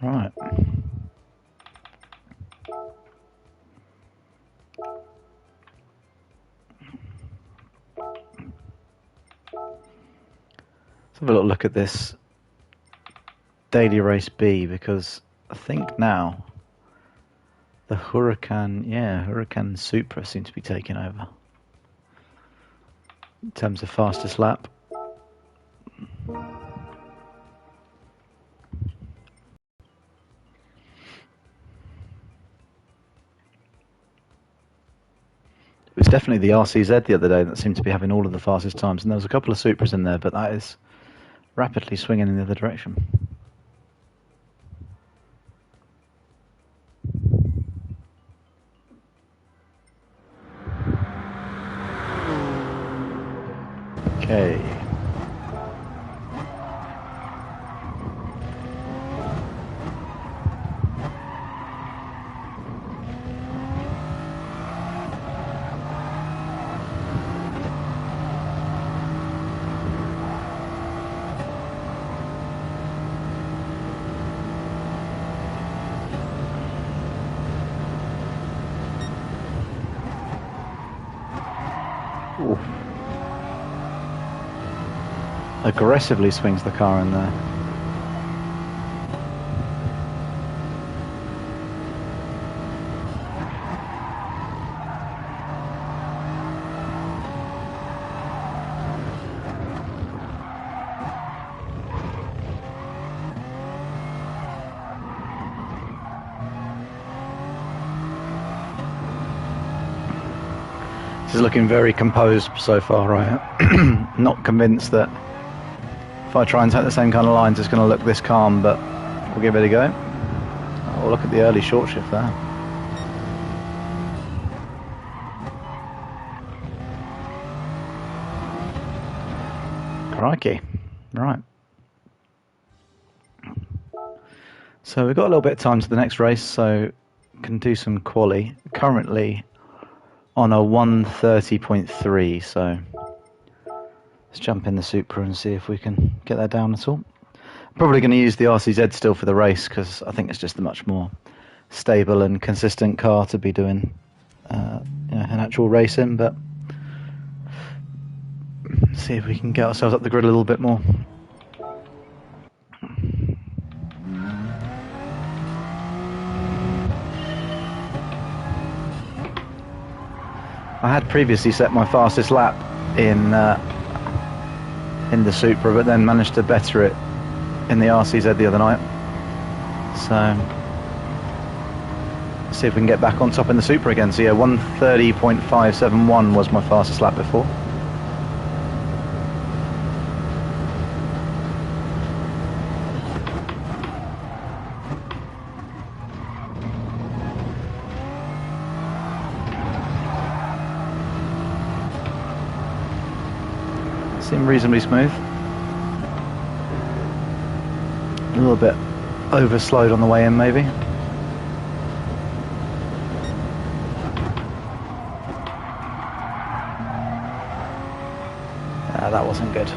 Right. Let's have a little look at this daily race B, because I think now the Huracan Supra seems to be taking over in terms of fastest lap. It was definitely the RCZ the other day that seemed to be having all of the fastest times, and there was a couple of Supras in there, but that is rapidly swinging in the other direction. Okay. Ooh. Aggressively swings the car in there. This is looking very composed so far, right? Not convinced that if I try and take the same kind of lines it's going to look this calm, but we'll give it a go. Oh, look at the early short shift there. Crikey. Right. So we've got a little bit of time to the next race, so can do some quali. Currently on a 1:30.3, so let's jump in the Supra and see if we can get that down at all. Probably going to use the RCZ still for the race, because I think it's just a much more stable and consistent car to be doing an actual race in, but see if we can get ourselves up the grid a little bit more. I had previously set my fastest lap in the Supra, but then managed to better it in the RCZ the other night. So let's see if we can get back on top in the Supra again. So yeah, 1:30.571 was my fastest lap before. Seemed reasonably smooth. A little bit overslowed on the way in, maybe. That wasn't good.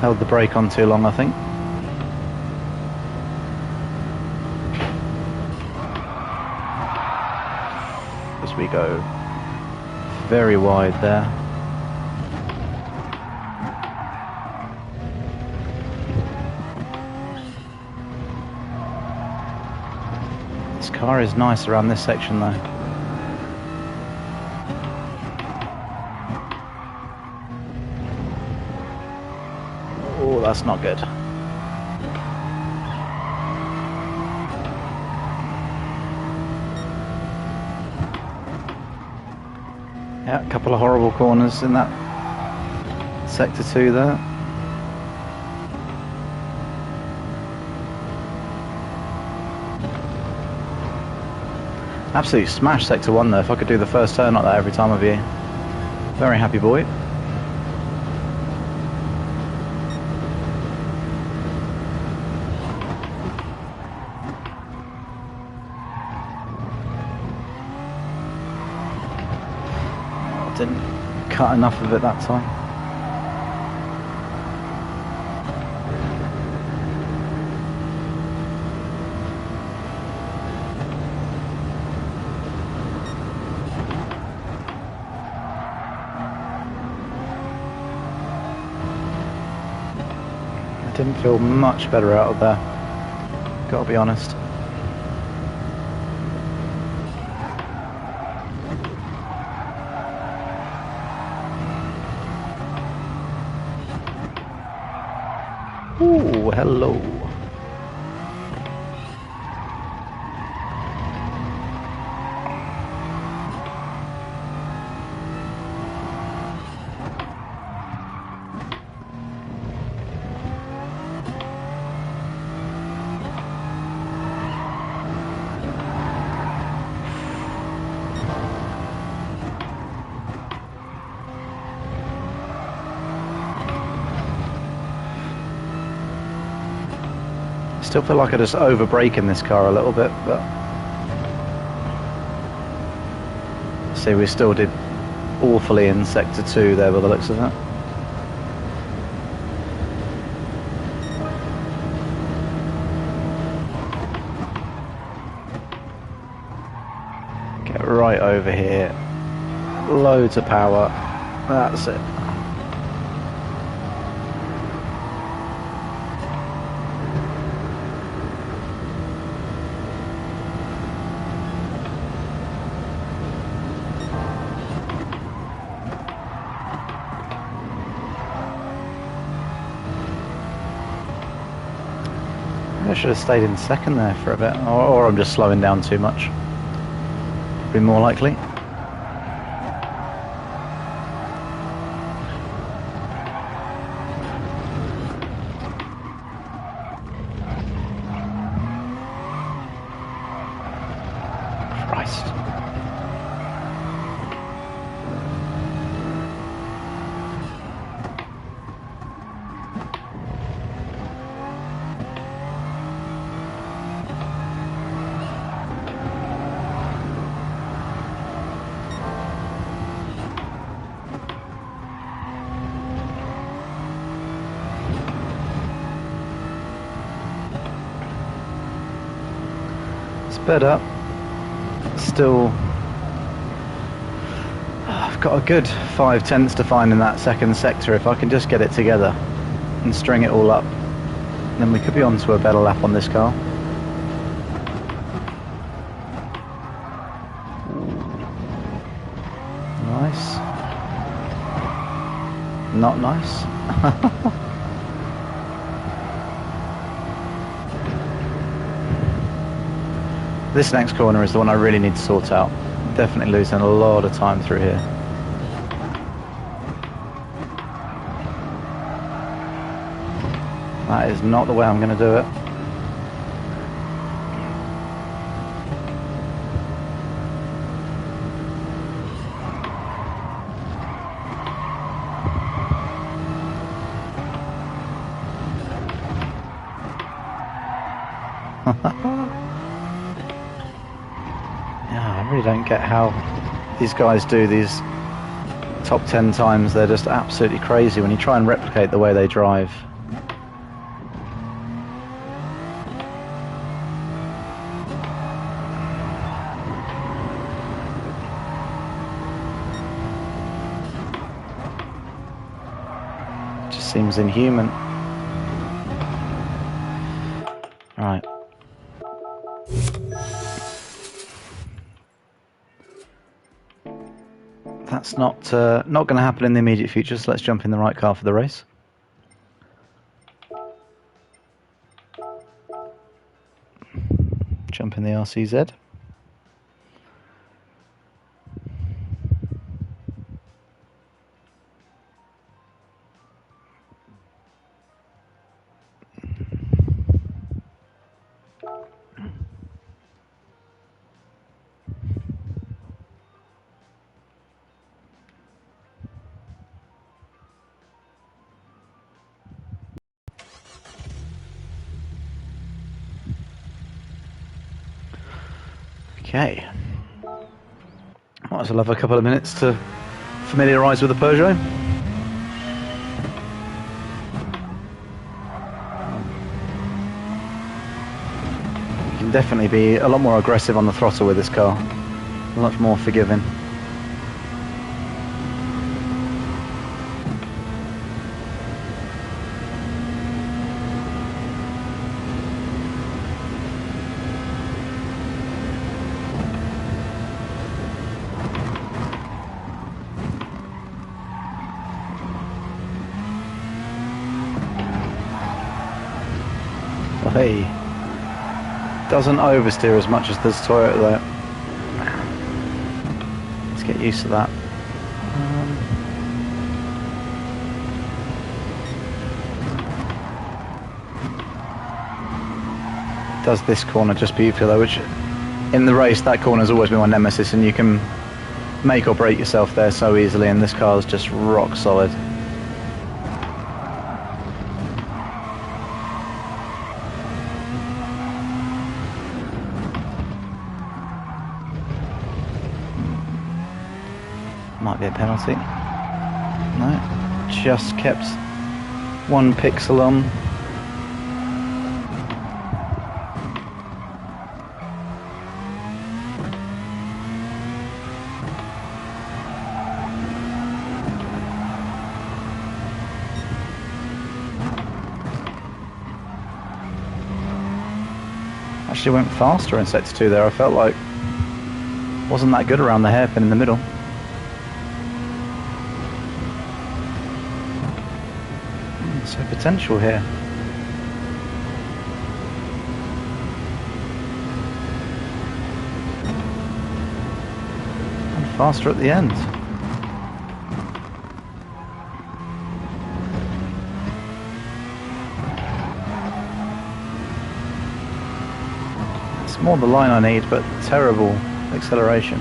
Held the brake on too long, I think. As we go very wide there. This car is nice around this section though. Oh, that's not good. Yeah, a couple of horrible corners in that sector 2 there. Absolutely smashed sector 1 there. If I could do the first turn like that every time I'd be very happy boy. Didn't cut enough of it that time. Didn't feel much better out of there, gotta be honest. Ooh, hello. Still feel like I just over-brake in this car a little bit, but see, we still did awfully in sector 2 there by the looks of it. Get right over here, loads of power, that's it. I should have stayed in second there for a bit, or I'm just slowing down too much. Be more likely. Christ. Sped up. Still, I've got a good 5/10 to find in that second sector. If I can just get it together and string it all up, then we could be on to a better lap on this car. Nice. Not nice. This next corner is the one I really need to sort out. Definitely losing a lot of time through here. That is not the way I'm going to do it. I really don't get how these guys do these top 10 times. They're just absolutely crazy when you try and replicate the way they drive. It just seems inhuman. Right. That's not going to happen in the immediate future, so let's jump in the right car for the race. Jump in the RCZ. Okay. Might as well have a couple of minutes to familiarise with the Peugeot. You can definitely be a lot more aggressive on the throttle with this car. Much more forgiving. Hey, doesn't oversteer as much as this Toyota though. Let's get used to that. Does this corner just beautifully though, which in the race that corner's always been my nemesis, and you can make or break yourself there so easily, and this car is just rock solid. Might be a penalty. No, just kept 1 pixel on. Actually went faster in sector 2 there. I felt like wasn't that good around the hairpin in the middle. So potential here. And faster at the end. It's more the line I need, but terrible acceleration.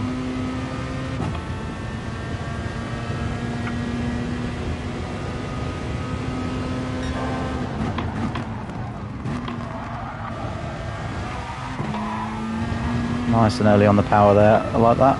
Nice and early on the power there. I like that.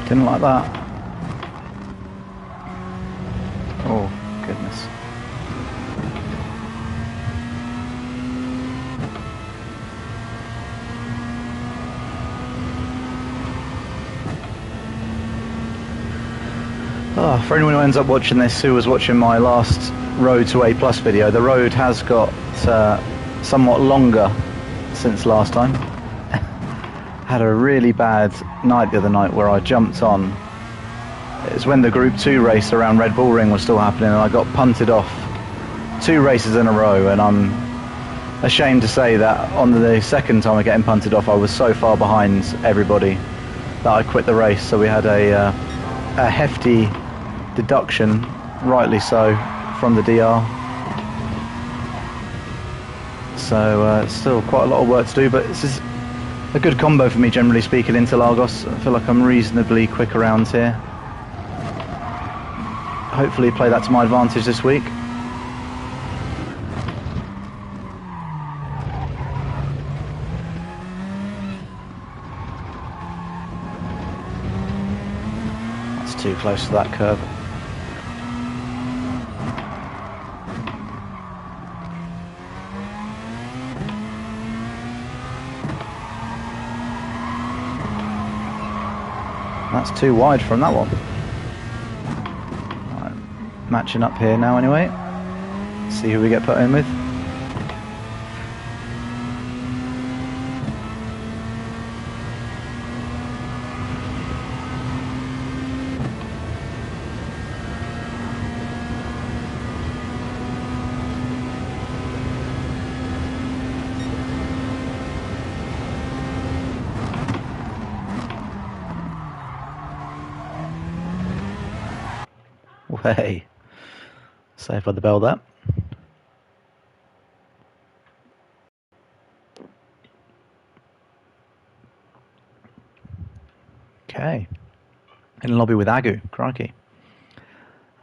Didn't like that. Oh, goodness. Oh, for anyone who ends up watching this, who was watching my last Road to A+ video, the road has got somewhat longer since last time. Had a really bad night the other night where I jumped on. It was when the Group 2 race around Red Bull Ring was still happening, and I got punted off 2 races in a row, and I'm ashamed to say that on the second time of getting punted off I was so far behind everybody that I quit the race. So we had a hefty deduction, rightly so, from the DR. So still quite a lot of work to do, but this is a good combo for me, generally speaking, into Lagos. I feel like I'm reasonably quick around here. Hopefully play that to my advantage this week. That's too close to that curve. That's too wide from that one. Right, matching up here now anyway. See who we get put in with. Hey, saved by the bell that. Okay, in lobby with Agu, crikey.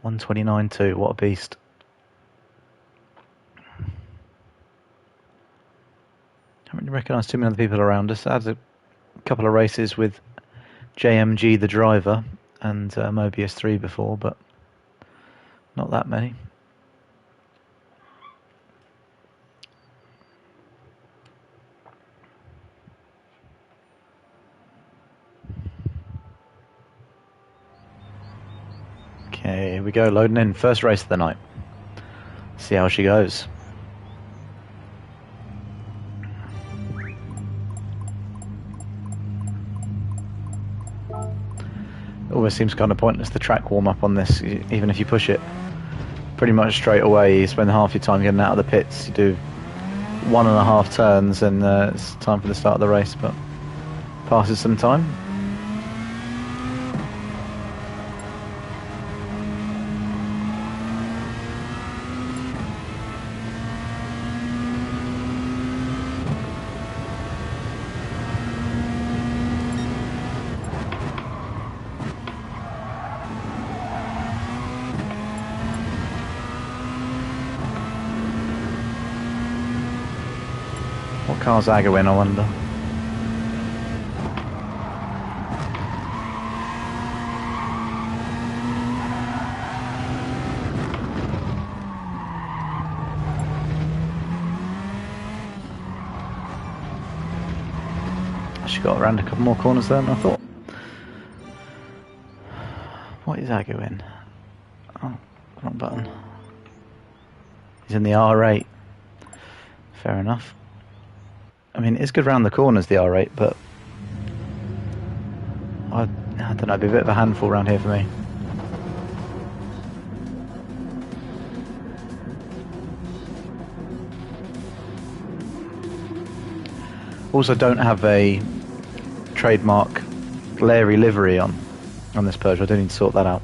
129.2, what a beast. Haven't recognised too many other people around us. I had a couple of races with JMG the driver and Mobius 3 before, but Not that many. Okay, here we go, loading in. First race of the night. See how she goes. Always seems kind of pointless, the track warm-up on this, even if you push it pretty much straight away. You spend half your time getting out of the pits, you do 1.5 turns and it's time for the start of the race, but passes some time. What car's Aga in, I wonder? She got around a couple more corners there than I thought. What is Aga in? Oh, wrong button. He's in the R8. Fair enough. I mean, it's good round the corners, the R8, but I don't know, it'd be a bit of a handful around here for me. Also, don't have a trademark Larry livery on this Peugeot. I do need to sort that out.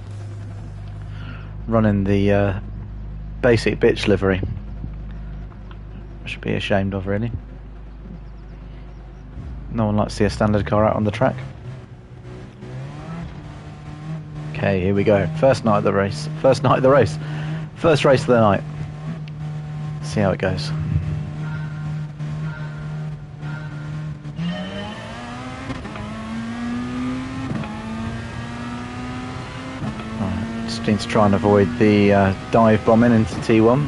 Running the basic bitch livery. I should be ashamed of, really. No one likes to see a standard car out on the track. Okay, here we go. First night of the race. First night of the race. First race of the night. See how it goes. Right, just need to try and avoid the dive bombing into T1.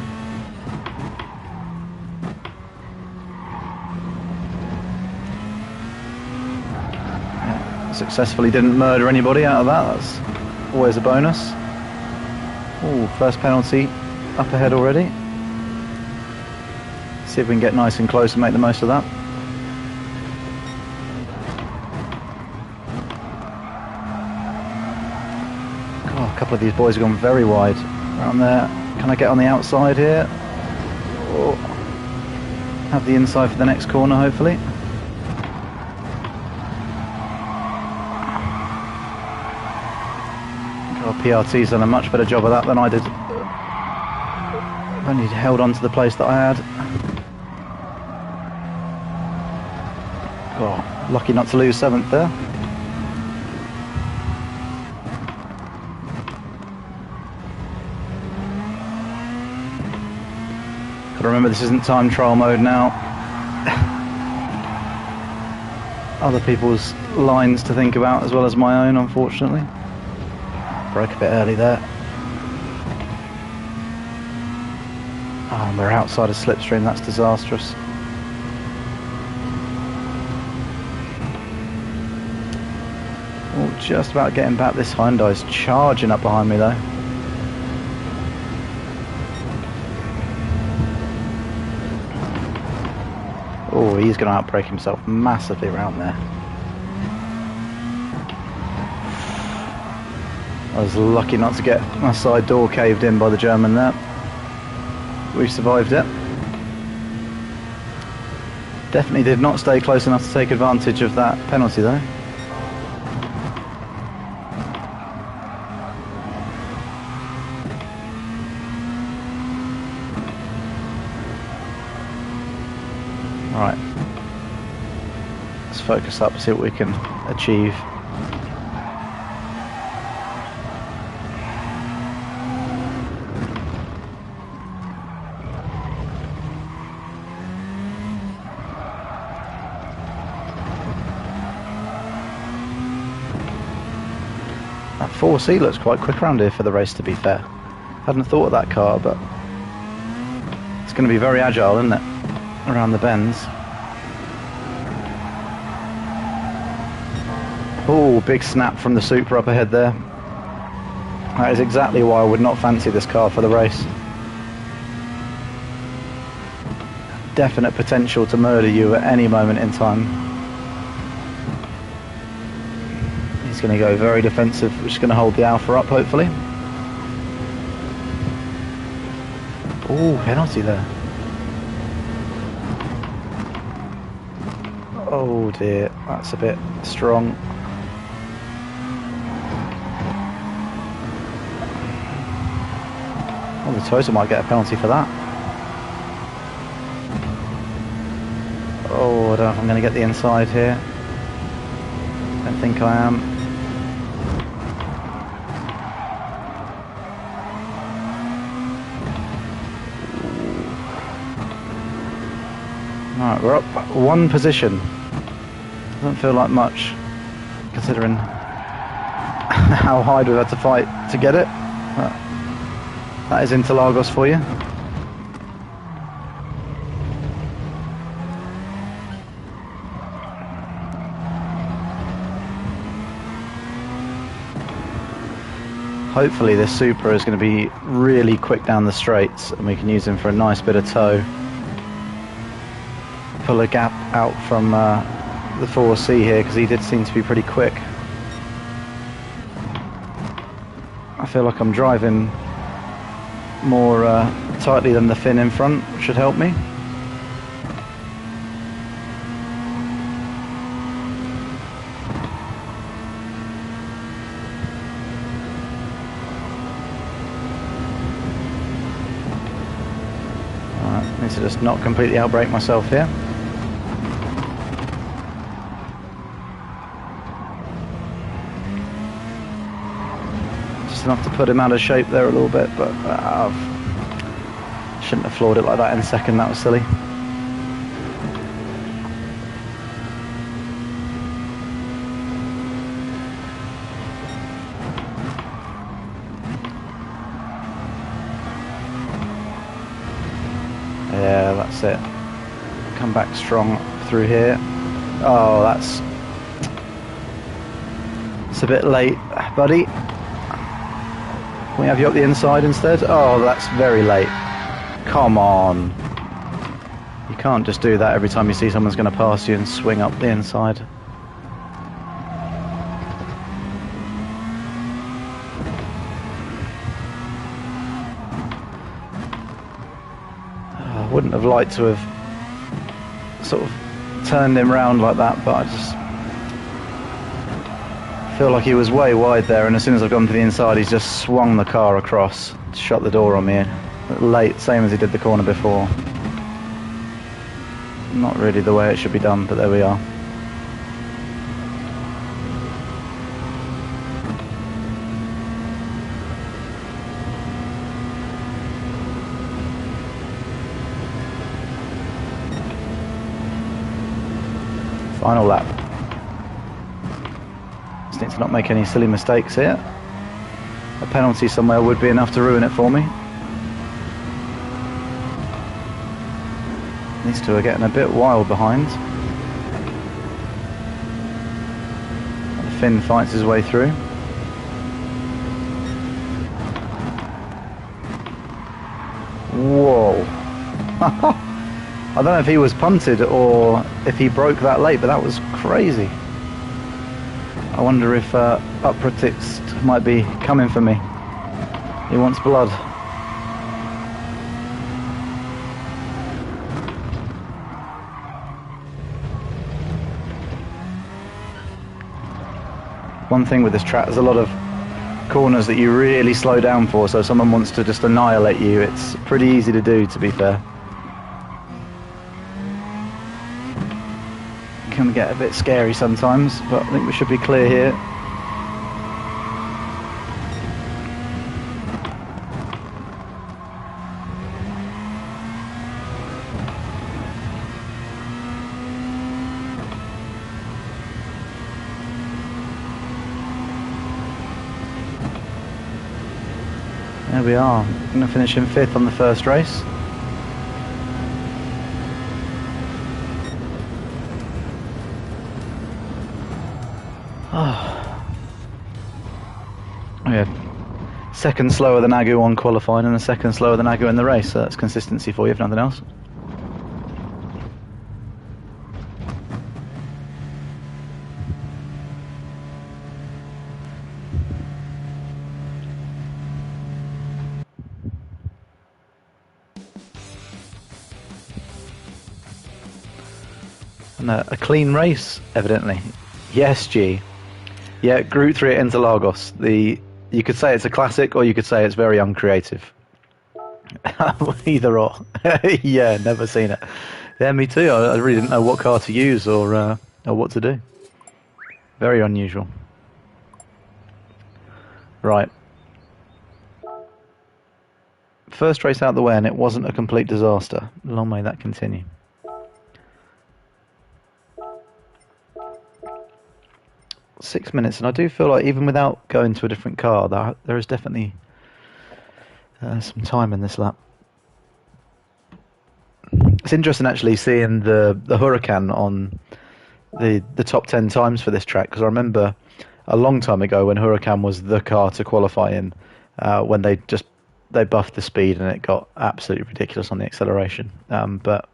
Successfully didn't murder anybody out of that. That's always a bonus. Oh, first penalty up ahead already. See if we can get nice and close and make the most of that. Oh, a couple of these boys have gone very wide around there. Can I get on the outside here? Oh, have the inside for the next corner, hopefully. PRT's done a much better job of that than I did. I've only held on to the place that I had. Oh, lucky not to lose 7th there. Gotta remember this isn't time trial mode now. Other people's lines to think about as well as my own, unfortunately. Broke a bit early there. Oh, and we're outside of slipstream, that's disastrous. Oh, just about getting back. This Hyundai's charging up behind me though. Oh, he's going to outbrake himself massively around there. I was lucky not to get my side door caved in by the German there. We survived it. Definitely did not stay close enough to take advantage of that penalty though. Right. Let's focus up, see what we can achieve. That 4C looks quite quick around here for the race, to be fair. Hadn't thought of that car, but it's going to be very agile, isn't it? Around the bends. Oh, big snap from the Supra up ahead there. That is exactly why I would not fancy this car for the race. Definite potential to murder you at any moment in time. He's going to go very defensive, which is going to hold the Alfa up, hopefully. Oh, penalty there. Oh dear, that's a bit strong. Oh, the Toyota might get a penalty for that. Oh, I don't know if I'm going to get the inside here. Don't think I am. Alright, we're up one position. Doesn't feel like much, considering how hard we've had to fight to get it. That is Interlagos for you. Hopefully this Supra is going to be really quick down the straights and we can use him for a nice bit of tow. Pull a gap out from the 4C here, because he did seem to be pretty quick. I feel like I'm driving more tightly than the fin in front, which should help me. Alright, need to just not completely outbrake myself here. Enough to put him out of shape there a little bit, but shouldn't have floored it like that in second. That was silly. Yeah, that's it. Come back strong through here. Oh, it's a bit late, buddy. Can we have you up the inside instead? Oh, that's very late. Come on. You can't just do that every time you see someone's going to pass you and swing up the inside. I wouldn't have liked to have sort of turned him round like that, but I just feel like he was way wide there, and as soon as I've gone to the inside he's just swung the car across, shut the door on me late, same as he did the corner before. Not really the way it should be done, but there we are. Final lap. Just need to not make any silly mistakes here. A penalty somewhere would be enough to ruin it for me. These two are getting a bit wild behind. The Finn fights his way through. Whoa. I don't know if he was punted or if he broke that late, but that was crazy. I wonder if Upratix might be coming for me. He wants blood. One thing with this track, there's a lot of corners that you really slow down for, so if someone wants to just annihilate you, it's pretty easy to do, to be fair. Can get a bit scary sometimes, but I think we should be clear here. There we are. Going to finish in 5th on the first race. Oh. Yeah. Second slower than Agu on qualifying and a second slower than Agu in the race. So that's consistency for you, if nothing else. And a clean race, evidently. Yes, G. Yeah, Group 3 at Interlagos. You could say it's a classic, or you could say it's very uncreative. Either or. Yeah, never seen it. Yeah, me too. I really didn't know what car to use or what to do. Very unusual. Right. First race out the way, and it wasn't a complete disaster. Long may that continue. .6 minutes, and I do feel like even without going to a different car, there is definitely some time in this lap. It's interesting actually seeing the Huracan on the top 10 times for this track, because I remember a long time ago when Huracan was the car to qualify in, when they buffed the speed and it got absolutely ridiculous on the acceleration. But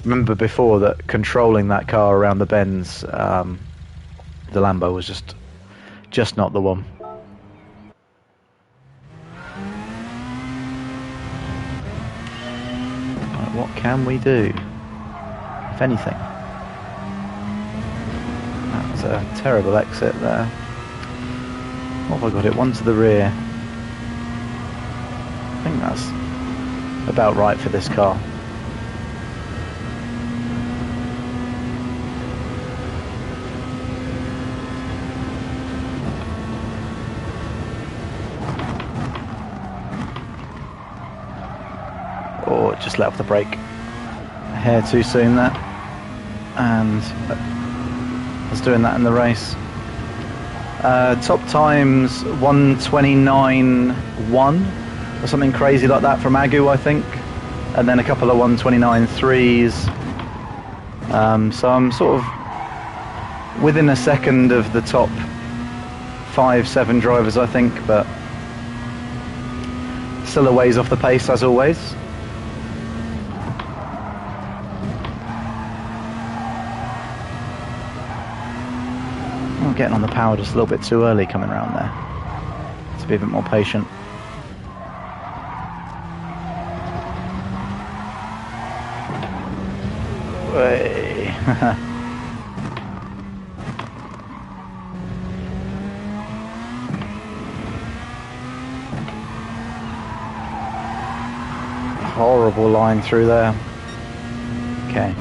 remember before that, controlling that car around the bends, the Lambo was just not the one. Right, what can we do, if anything? That was a terrible exit there. What have I got it? One to the rear. I think that's about right for this car. Oh, just let off the brake a hair too soon there, and I was doing that in the race. Top times 1:29.1 or something crazy like that from Agu, I think, and then a couple of 1:29.3s. So I'm sort of within a second of the top 5-7 drivers, I think, but still a ways off the pace as always. I'm getting on the power just a little bit too early coming around there. To be a bit more patient. Way. Horrible line through there. Okay.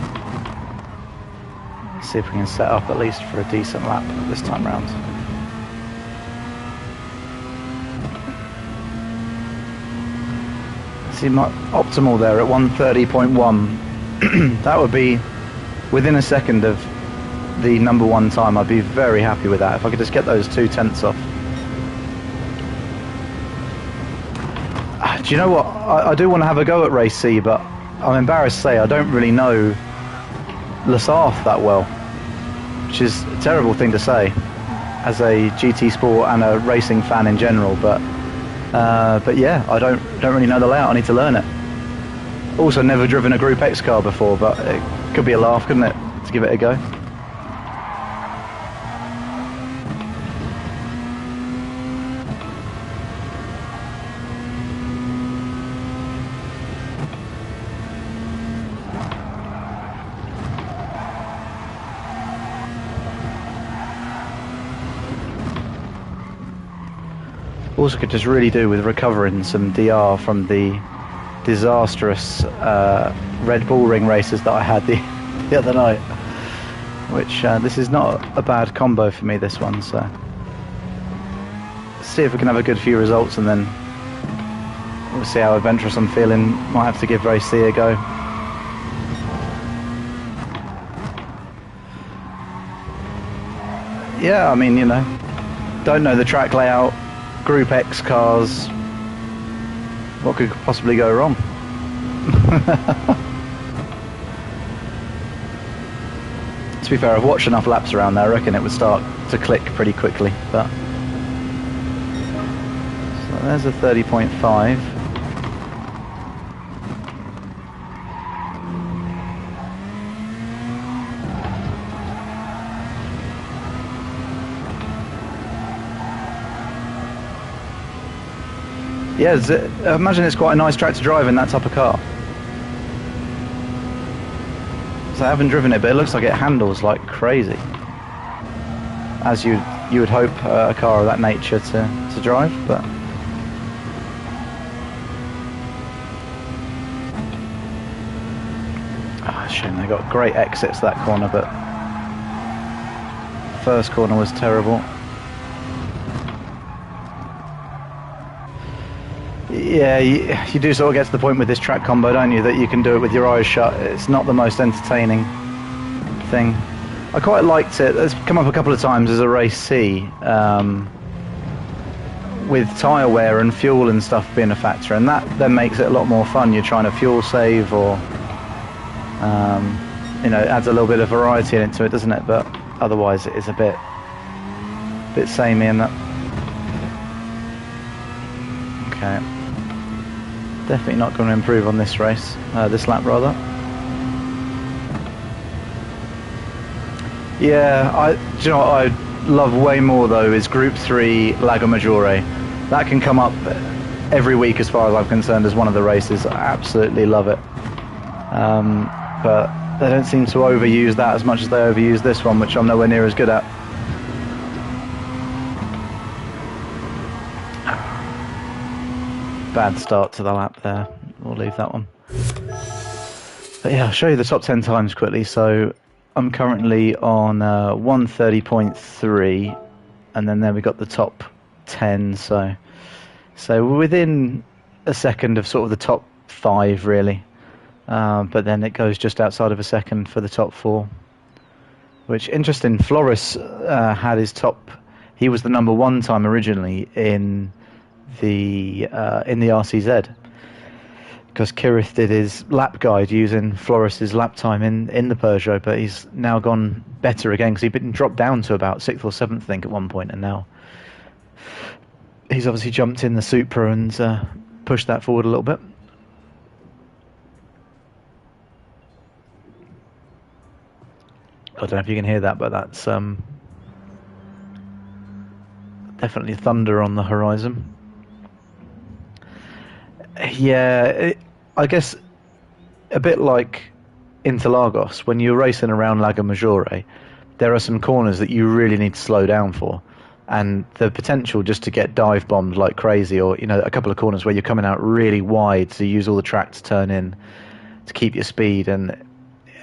See if we can set up at least for a decent lap this time round. See my optimal there at 1:30.1. That would be within a second of the number one time. I'd be very happy with that if I could just get those 2/10 off. Do you know what? I do want to have a go at Race C, but I'm embarrassed to say I don't really know Le Saff that well, which is a terrible thing to say as a GT Sport and a racing fan in general. But yeah, I don't really know the layout. I need to learn it. Also, never driven a Group X car before, but it could be a laugh, couldn't it, to give it a go? Also could just really do with recovering some DR from the disastrous Red Bull Ring races that I had the other night, which this is not a bad combo for me, this one. So see if we can have a good few results, and then we'll see how adventurous I'm feeling. Might have to give Race C a go. Yeah, I mean, you know, don't know the track layout. Group X cars, What could possibly go wrong? To be fair, I've watched enough laps around there. I reckon it would start to click pretty quickly. But so there's a 30.5. Yeah, I imagine it's quite a nice track to drive in that type of car. So I haven't driven it, but it looks like it handles like crazy. As you would hope a car of that nature to drive, but... Oh, shame, they got great exits that corner, but... First corner was terrible. Yeah, you do sort of get to the point with this track combo, don't you, that you can do it with your eyes shut. It's not the most entertaining thing. I quite liked it. It's come up a couple of times as a race C, with tyre wear and fuel and stuff being a factor, and that then makes it a lot more fun. You're trying to fuel save, or you know, it adds a little bit of variety into it, doesn't it? But otherwise, it is a bit samey in that. Okay. Definitely not going to improve on this race, this lap rather. Yeah, do you know what I love way more though is Group 3 Lago Maggiore. That can come up every week as far as I'm concerned as one of the races. I absolutely love it. But they don't seem to overuse that as much as they overuse this one, which I'm nowhere near as good at. Bad start to the lap there. We'll leave that one. But yeah, I'll show you the top 10 times quickly. So I'm currently on 130.3, and then there we got the top 10. So within a second of sort of the top 5 really, but then it goes just outside of a second for the top 4. Which interesting. Floris had his top. He was the #1 time originally in the RCZ, because Kirith did his lap guide using Floris's lap time in the Peugeot, but he's now gone better again because he'd been dropped down to about 6th or 7th I think at one point, and now he's obviously jumped in the Supra and pushed that forward a little bit. I don't know if you can hear that, but that's definitely thunder on the horizon. Yeah, I guess a bit like Interlagos, when you're racing around Lago Maggiore, there are some corners that you really need to slow down for, and the potential just to get dive bombed like crazy, or, you know, a couple of corners where you're coming out really wide, so you use all the track to turn in to keep your speed, and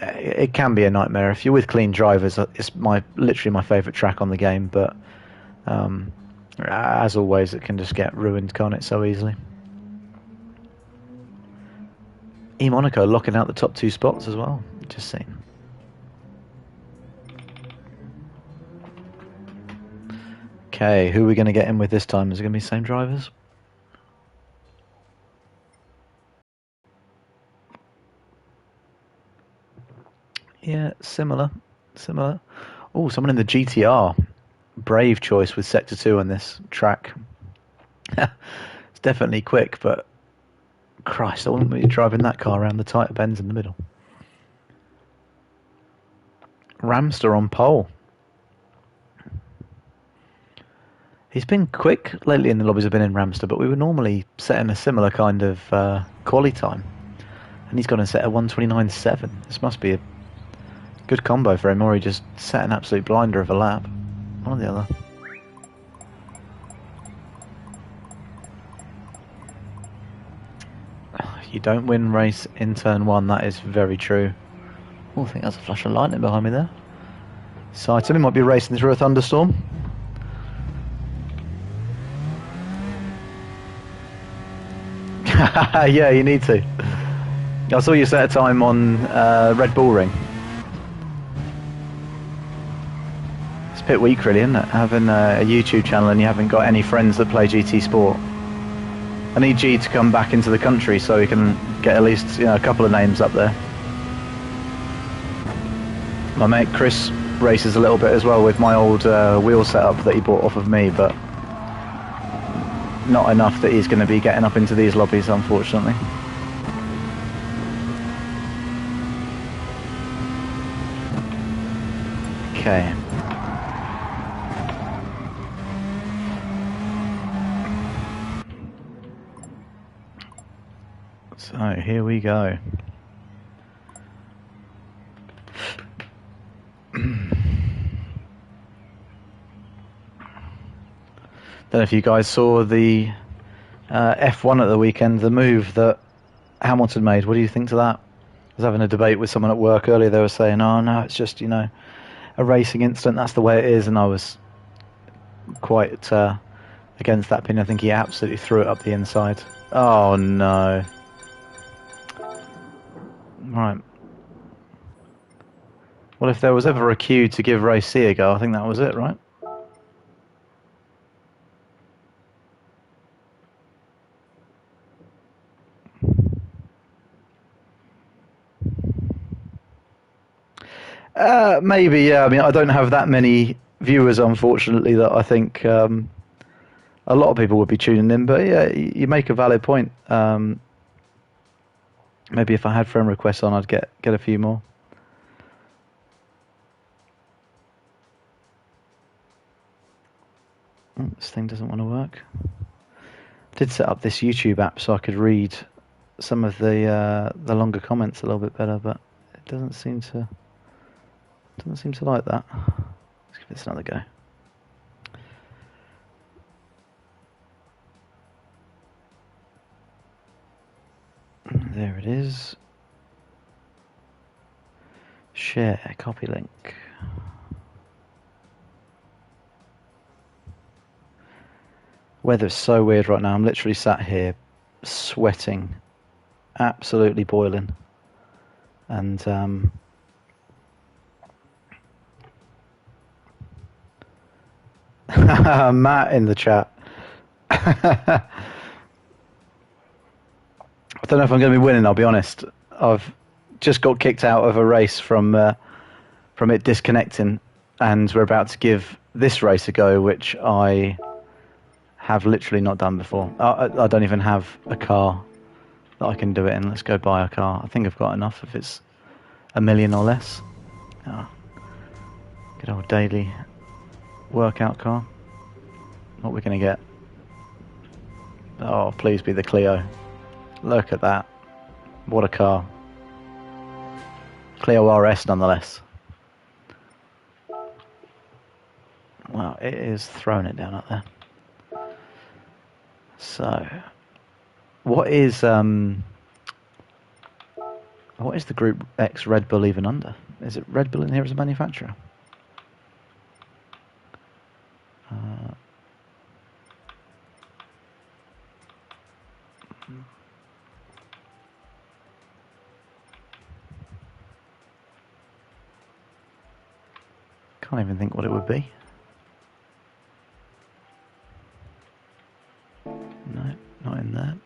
it can be a nightmare. If you're with clean drivers, it's literally my favourite track on the game, but as always, it can just get ruined, can't it, so easily. E-Monaco locking out the top 2 spots as well, just seen. Okay, who are we going to get in with this time? Is it going to be the same drivers? Yeah, similar. Oh, someone in the GTR. Brave choice with Sector 2 on this track. It's definitely quick, but Christ, I wouldn't be driving that car around the tighter bends in the middle. Ramster on pole. He's been quick lately in the lobbies I've been in, Ramster, but we were normally setting a similar kind of quali time. And he's gone and set a 129.7. This must be a good combo for him, or he just set an absolute blinder of a lap. One or the other. You don't win race in turn 1, that is very true. Oh, I think that's a flash of lightning behind me there. Exciting, he might be racing through a thunderstorm. Yeah, you need to. I saw you set a time on Red Bull Ring. It's a bit weak really, isn't it? Having a YouTube channel and you haven't got any friends that play GT Sport. I need G to come back into the country so we can get at least a couple of names up there. My mate Chris races a little bit as well with my old wheel setup that he bought off of me, but not enough that he's going to be getting up into these lobbies, unfortunately. Okay. So here we go. Don't know if you guys saw the F1 at the weekend, the move that Hamilton made. What do you think to that? I was having a debate with someone at work earlier. They were saying, oh no, it's just, a racing incident. That's the way it is. And I was quite against that opinion. I think he absolutely threw it up the inside. Oh no. Right. Well, if there was ever a cue to give race C a go, I think that was it, right? Maybe, yeah. I mean, I don't have that many viewers, unfortunately, that I think a lot of people would be tuning in. But yeah, you make a valid point. Maybe if I had friend requests on, I'd get a few more. Oh, this thing doesn't want to work. I did set up this YouTube app so I could read some of the longer comments a little bit better, but it doesn't seem to like that. Let's give this another go. There it is. Share, copy link. Weather's so weird right now. I'm literally sat here sweating, absolutely boiling. And Matt in the chat. I don't know if I'm going to be winning, I'll be honest. I've just got kicked out of a race from it disconnecting, and we're about to give this race a go, which I have literally not done before. I don't even have a car that I can do it in. Let's go buy a car. I think I've got enough if it's $1 million or less. Oh, good old daily workout car. What we're going to get? Oh, please be the Clio. Look at that. What a car. Clio RS nonetheless. Wow, it is throwing it down up there. So, what is the Group X Red Bull even under? Is it Red Bull in here as a manufacturer? Can't even think what it would be. No, not in there.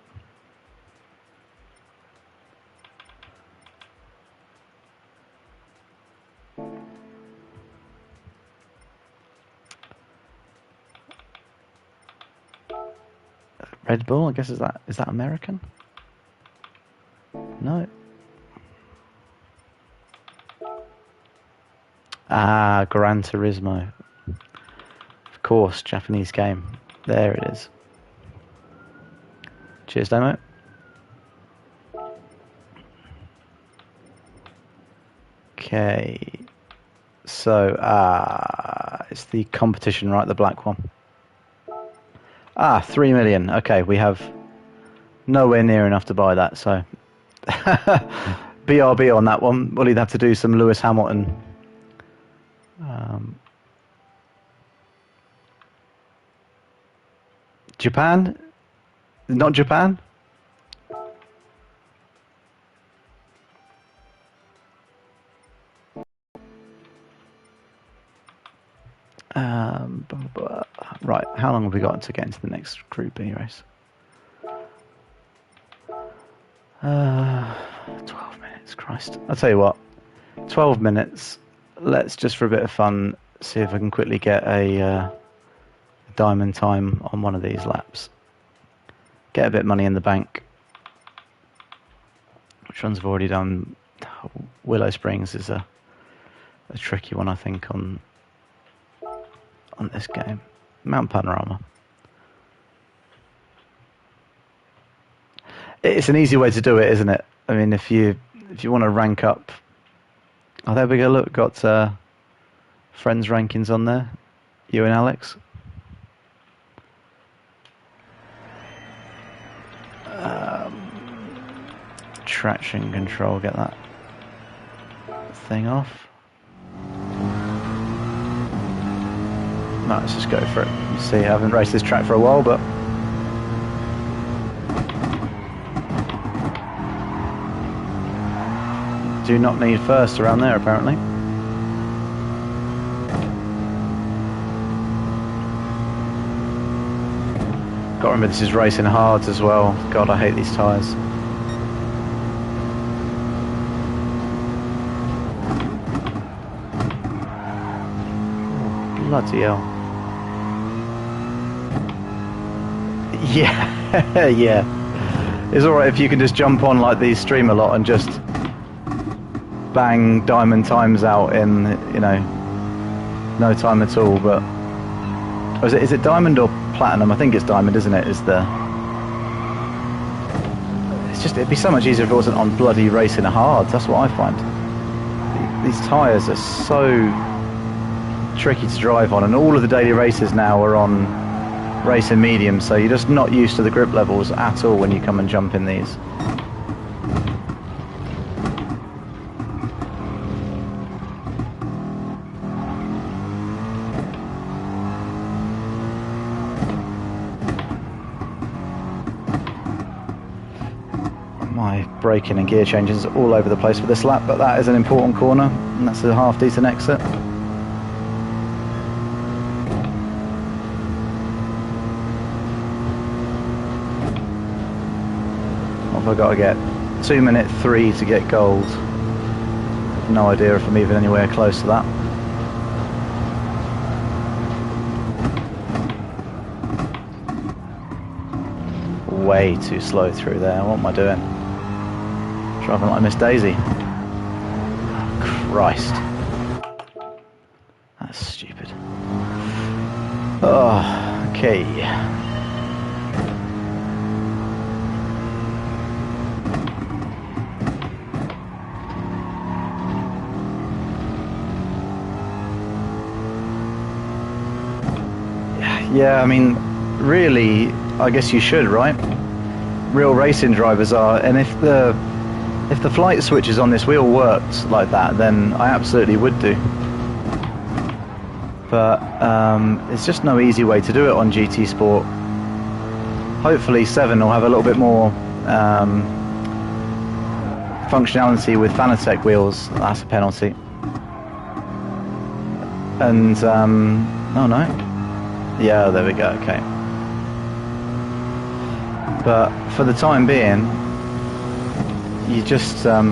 Red Bull, I guess is that American? No. Ah, Gran Turismo. Of course, Japanese game. There it is. Cheers, Demo. Okay. So, it's the competition, right? The black one. 3 million. Okay, we have nowhere near enough to buy that, so BRB on that one. We'll either have to do some Lewis Hamilton. Japan? Not Japan? Right, how long have we got to get into the next Group B race? 12 minutes, Christ. I'll tell you what, 12 minutes, let's just for a bit of fun see if I can quickly get a diamond time on one of these laps. Get a bit of money in the bank. Which ones I've already done? Willow Springs is a tricky one, I think, on this game. Mount Panorama. It's an easy way to do it, isn't it? I mean, if you want to rank up... Oh, there we go, look, got friends rankings on there. You and Alex. Traction control, get that thing off. No, let's just go for it. See, I haven't raced this track for a while, but... do not need first around there, apparently. Got to remember this is racing hard as well. God, I hate these tyres. Oh, bloody hell. Yeah, yeah. It's alright if you can just jump on like these stream a lot and just bang diamond times out in, you know, no time at all. But or is it diamond or platinum? I think it's diamond, isn't it? It's just, it'd be so much easier if it wasn't on bloody racing hard. That's what I find. These tyres are so tricky to drive on, and all of the daily races now are on racing medium, so you're just not used to the grip levels at all when you come and jump in these. My braking and gear changes all over the place for this lap, but that is an important corner, and that's a half decent exit. What have I got to get? 2:03 to get gold. No idea if I'm even anywhere close to that. Way too slow through there. What am I doing? Driving like Miss Daisy. Oh, Christ. That's stupid. Oh, okay. Yeah, I mean, really, I guess you should, right? Real racing drivers are, and if the flight switches on this wheel worked like that, then I absolutely would do. But it's just no easy way to do it on GT Sport. Hopefully 7 will have a little bit more functionality with Fanatec wheels. That's a penalty. And oh no. Yeah, there we go, okay. But for the time being, you just, yeah,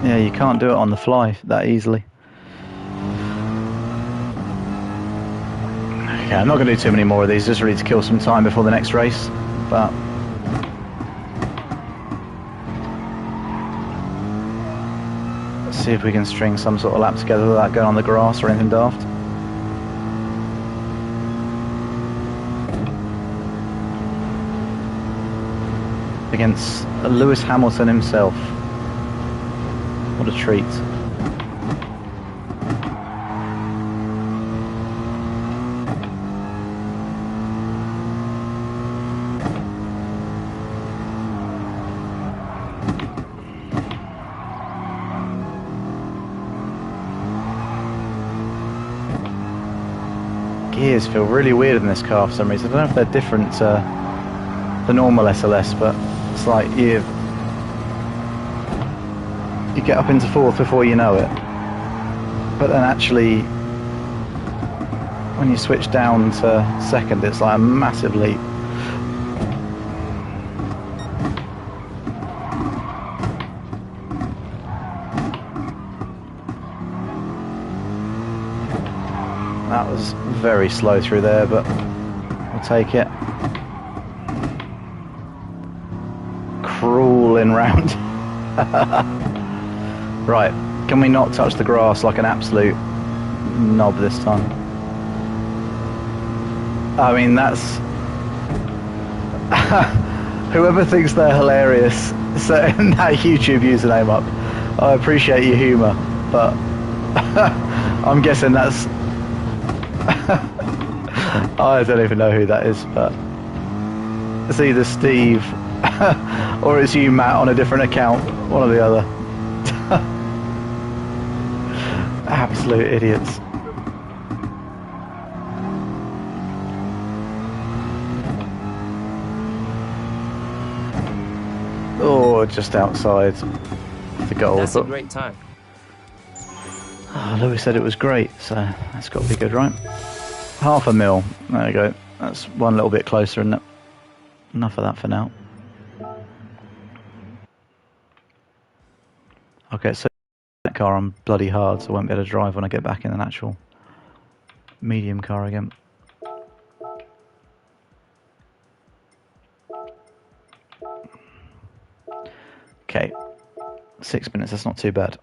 you can't do it on the fly that easily. Okay, I'm not going to do too many more of these, just really to kill some time before the next race, but... let's see if we can string some sort of lap together without going on the grass or anything daft. Against Lewis Hamilton himself. What a treat. Gears feel really weird in this car for some reason. I don't know if they're different to the normal SLS, but it's like you get up into fourth before you know it, but then actually when you switch down to second it's like a massive leap. very slow through there, but we'll take it. Crawling round. Right, can we not touch the grass like an absolute knob this time? I mean, that's... Whoever thinks they're hilarious setting that YouTube username up, I appreciate your humour, but I'm guessing that's... I don't even know who that is, but it's either Steve or it's you, Matt, on a different account, one or the other. Absolute idiots. Oh, just outside the goal. That's a great time. Oh, Lewis said it was great, so that's got to be good, right? £500,000. There you go. That's one little bit closer, isn't it? Enough of that for now. Okay, so that car I'm bloody hard, so I won't be able to drive when I get back in an actual medium car again. Okay, 6 minutes, that's not too bad.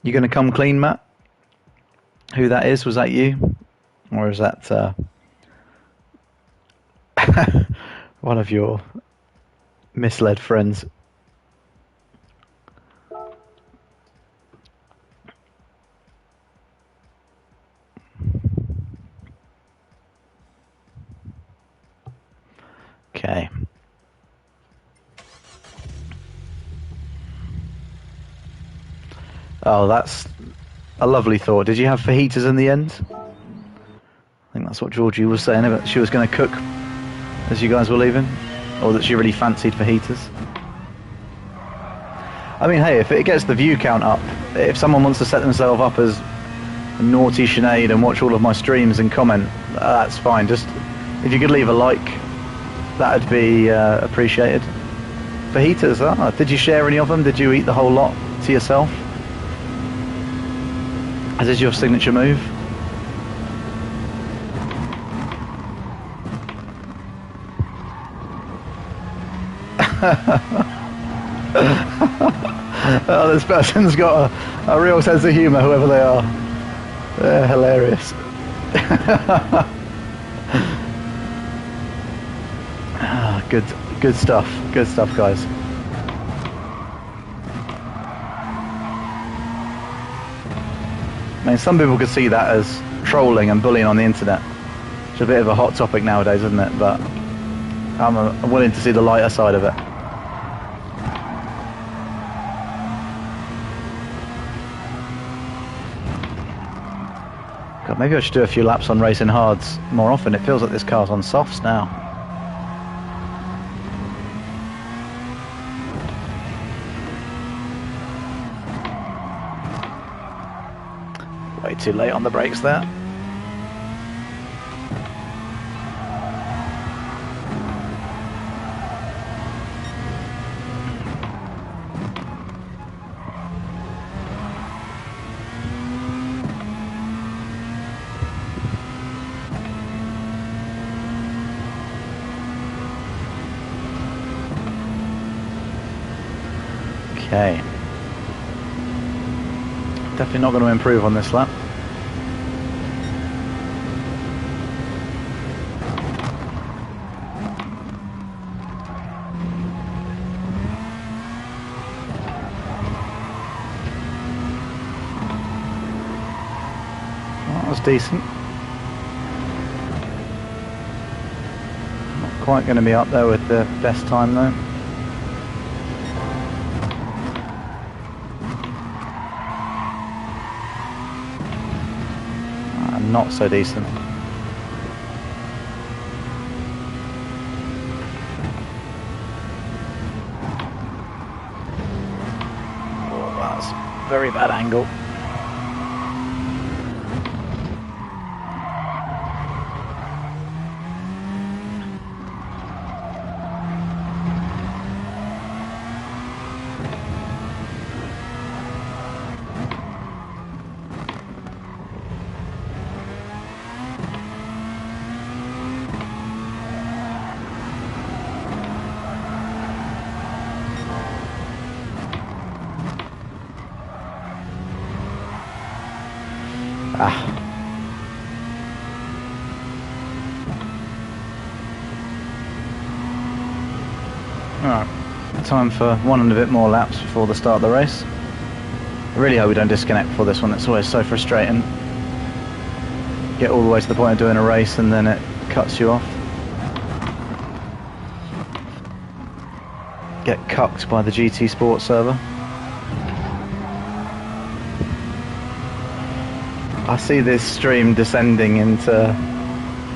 You going to come clean, Matt? Who that is? Was that you? Or is that one of your misled friends? Okay. Oh, that's a lovely thought. Did you have fajitas in the end? I think that's what Georgie was saying, but she was going to cook as you guys were leaving, or that she really fancied fajitas. I mean, hey, if it gets the view count up, if someone wants to set themselves up as a naughty Sinead and watch all of my streams and comment, that's fine. Just if you could leave a like, that'd be appreciated. Fajitas, did you share any of them? Did you eat the whole lot to yourself? As is your signature move? Oh, this person's got a real sense of humour, whoever they are. They're hilarious. Good stuff. Good stuff, guys. I mean, some people could see that as trolling and bullying on the internet. It's a bit of a hot topic nowadays, isn't it? But I'm willing to see the lighter side of it. God, maybe I should do a few laps on Racing Hards more often. It feels like this car's on softs now. Way too late on the brakes there. Okay. Definitely not going to improve on this lap. Well, that was decent. Not quite going to be up there with the best time though. Not so decent. Oh, that's a very bad angle. Ah. Alright, time for one and a bit more laps before the start of the race. I really hope we don't disconnect before this one, it's always so frustrating. Get all the way to the point of doing a race and then it cuts you off. Get cucked by the GT Sports server. I see this stream descending into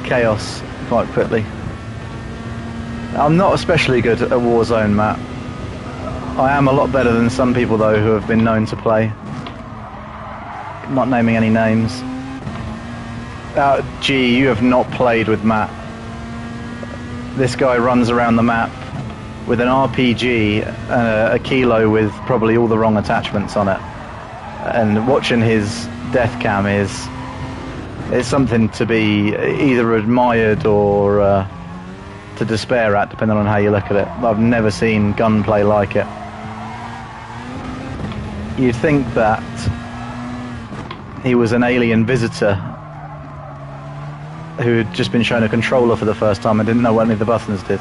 chaos quite quickly. I'm not especially good at Warzone, Matt. I am a lot better than some people though who have been known to play. Not naming any names. Gee, you have not played with Matt. This guy runs around the map with an RPG and a kilo with probably all the wrong attachments on it. And watching his death cam is something to be either admired or to despair at, depending on how you look at it. I've never seen gunplay like it. You'd think that he was an alien visitor who had just been shown a controller for the first time and didn't know what any of the buttons did.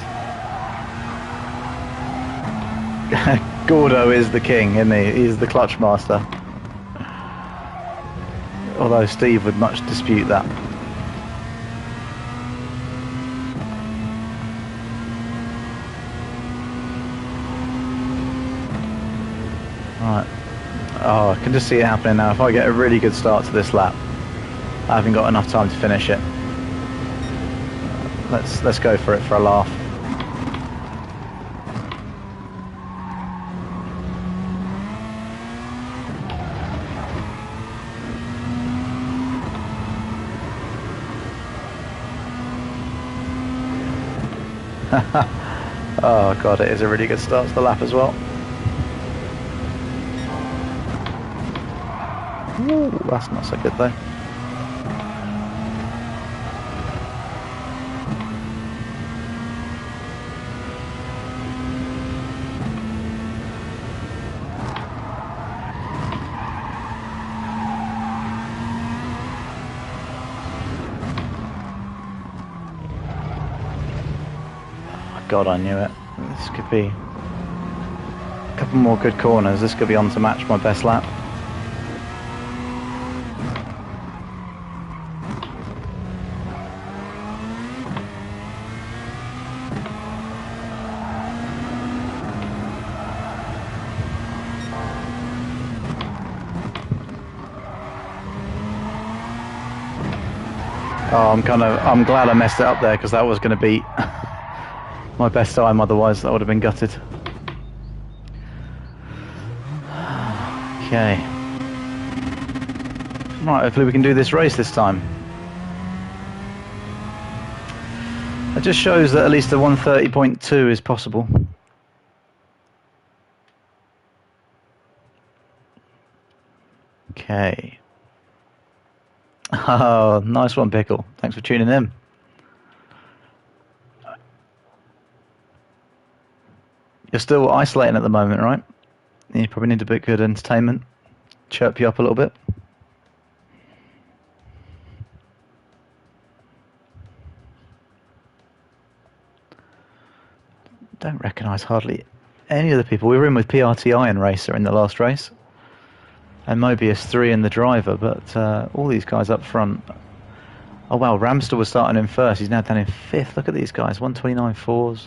Gordo is the king, isn't he? He's the clutch master. Although Steve would much dispute that. Right. Oh, I can just see it happening now. If I get a really good start to this lap, I haven't got enough time to finish it. Let's go for it for a laugh. Oh god, it is a really good start to the lap as well. Ooh, that's not so good though. God, I knew it. This could be a couple more good corners. This could be on to match my best lap. Oh, I'm glad I messed it up there because that was going to be my best time, otherwise that would have been gutted. Okay. Right, hopefully we can do this race this time. It just shows that at least a 130.2 is possible. Okay. Oh, nice one, Pickle. Thanks for tuning in. You're still isolating at the moment, right? You probably need a bit good entertainment. Chirp you up a little bit. Don't recognise hardly any of the people. We were in with PRTI and Racer in the last race. And Mobius 3 and the driver, but all these guys up front. Oh wow, Ramster was starting in first. He's now down in fifth. Look at these guys. 129.4s.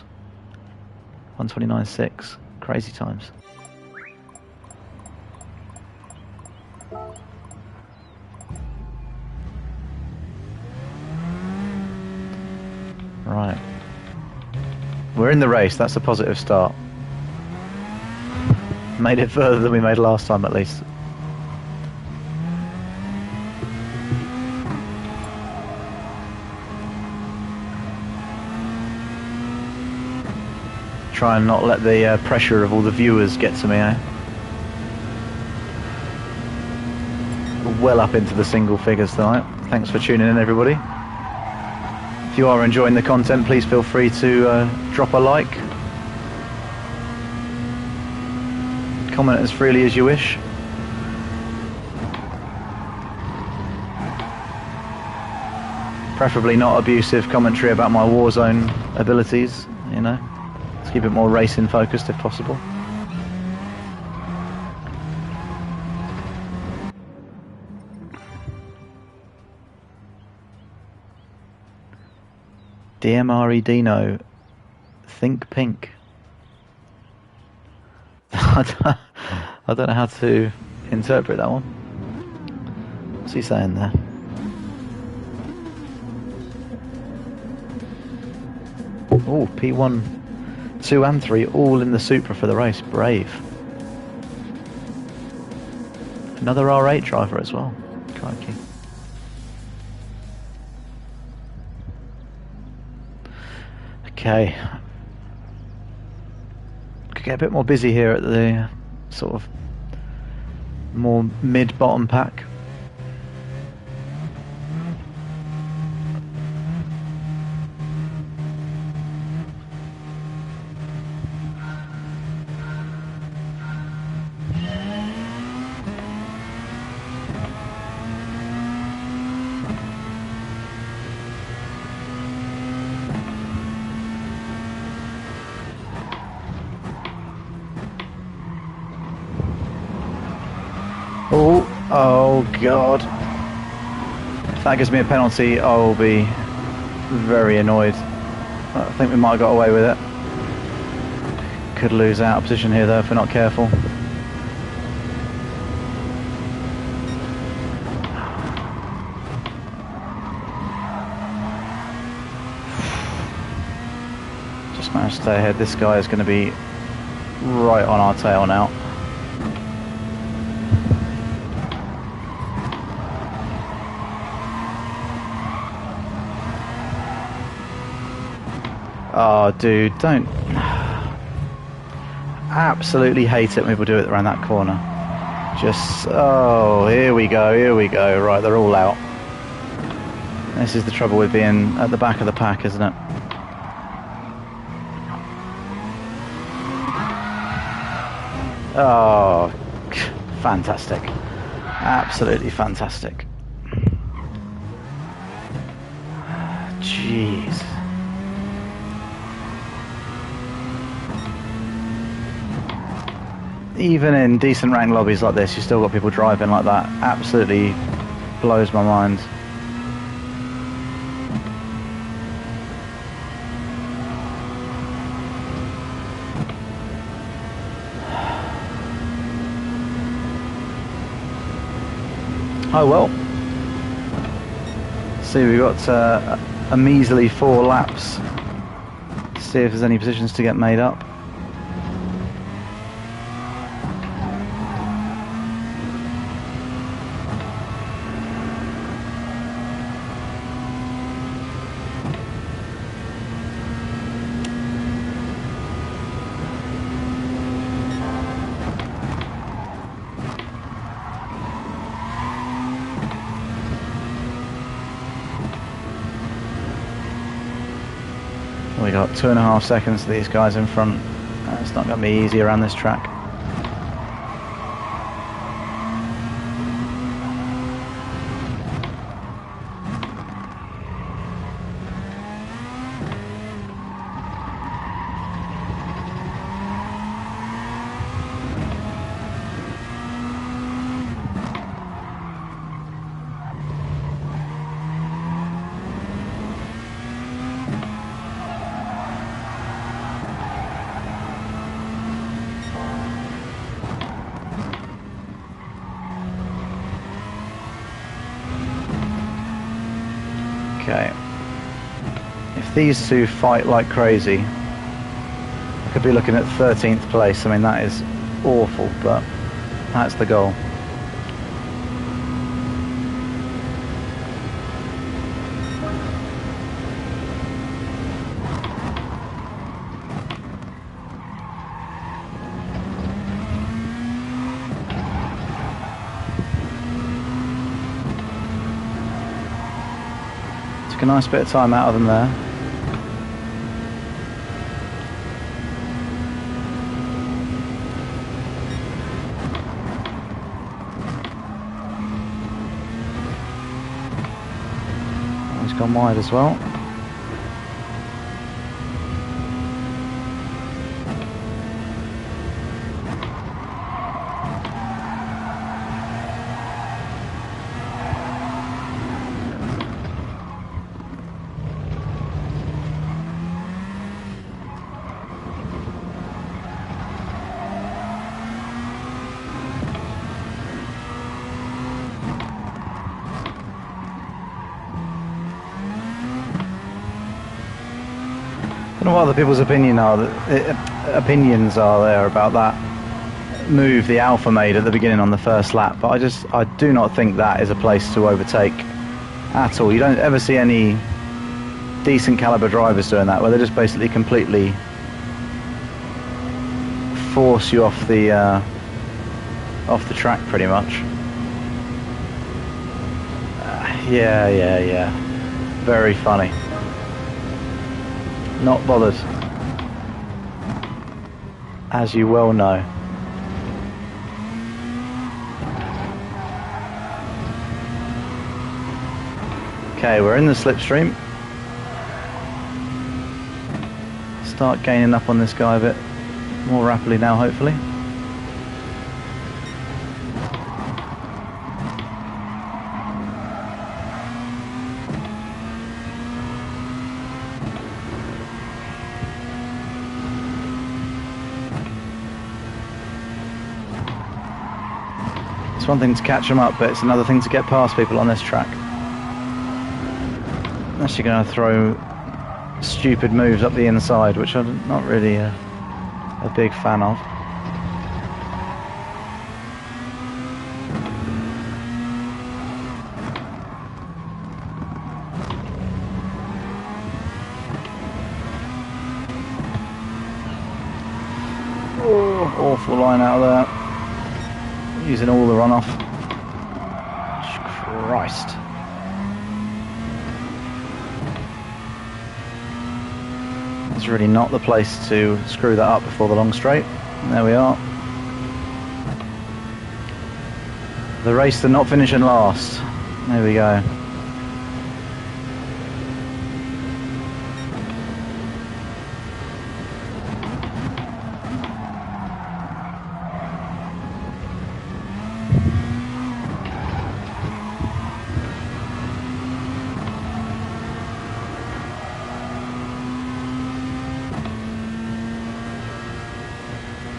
129.6. Crazy times. Right. We're in the race. That's a positive start. Made it further than we made last time, at least. Try and not let the pressure of all the viewers get to me, eh? Well up into the single figures tonight. Thanks for tuning in, everybody. If you are enjoying the content, please feel free to drop a like. Comment as freely as you wish. Preferably not abusive commentary about my Warzone abilities, you know. Let's keep it more racing focused if possible. DMRE Dino, think pink. I don't know how to interpret that one. What's he saying there? Oh, P1, 2 and 3 all in the Supra for the race. Brave. Another R8 driver as well. Crikey. Okay. Could get a bit more busy here at the sort of more mid-bottom pack. Oh God. If that gives me a penalty, I will be very annoyed. I think we might have got away with it. Could lose out of position here though if we're not careful. Just managed to stay ahead. This guy is going to be right on our tail now. Oh, dude, don't. Absolutely hate it when people do it around that corner. Just, oh, here we go. Right, they're all out. This is the trouble with being at the back of the pack, isn't it? Oh, fantastic. Absolutely fantastic. Jeez. Even in decent rank lobbies like this, you still got people driving like that. Absolutely blows my mind. Oh well. See, we've got a measly 4 laps. See if there's any positions to get made up. We got 2.5 seconds to these guys in front. It's not going to be easy around this track. Okay. If these two fight like crazy, I could be looking at 13th place. I mean, that is awful, but that's the goal. Took a nice bit of time out of them there. gone wide as well. I don't know what other people's opinions are there about that move the Alpha made at the beginning on the first lap, but I do not think that is a place to overtake at all. You don't ever see any decent caliber drivers doing that, where they just basically completely force you off the track pretty much. Yeah. Very funny. Not bothered, as you well know. Okay, we're in the slipstream. Start gaining up on this guy a bit more rapidly now, hopefully. It's one thing to catch them up, but it's another thing to get past people on this track. Unless you're going to throw stupid moves up the inside, which I'm not really a big fan of. Oh, awful line out of there. Using all the runoff. Christ. It's really not the place to screw that up before the long straight. And there we are. The race to not finishing last. There we go.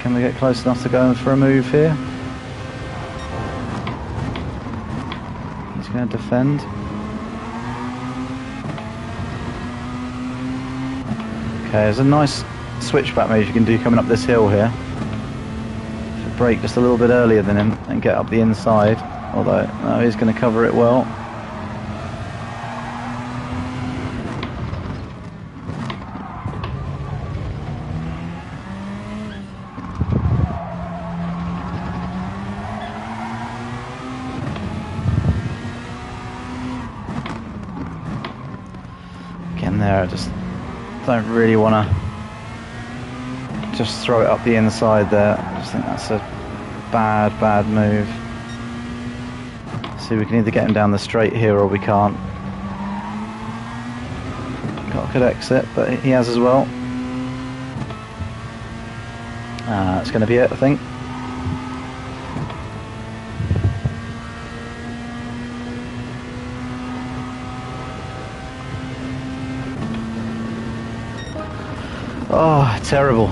Can we get close enough to go for a move here? He's going to defend. Okay, there's a nice switchback move you can do coming up this hill here. Should brake just a little bit earlier than him and get up the inside. Although, no, he's going to cover it well. There, I just don't really want to just throw it up the inside there. I just think that's a bad move. See, we can either get him down the straight here or we can't. Got a good exit, but he has as well. That's going to be it, I think. Oh, terrible.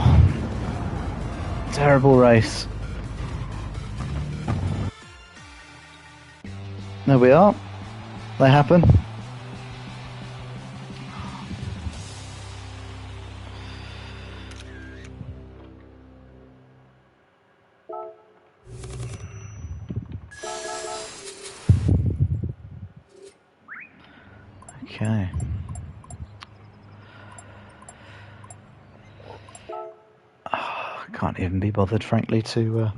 Terrible race. There we are. They happen. Okay. Can't even be bothered, frankly, to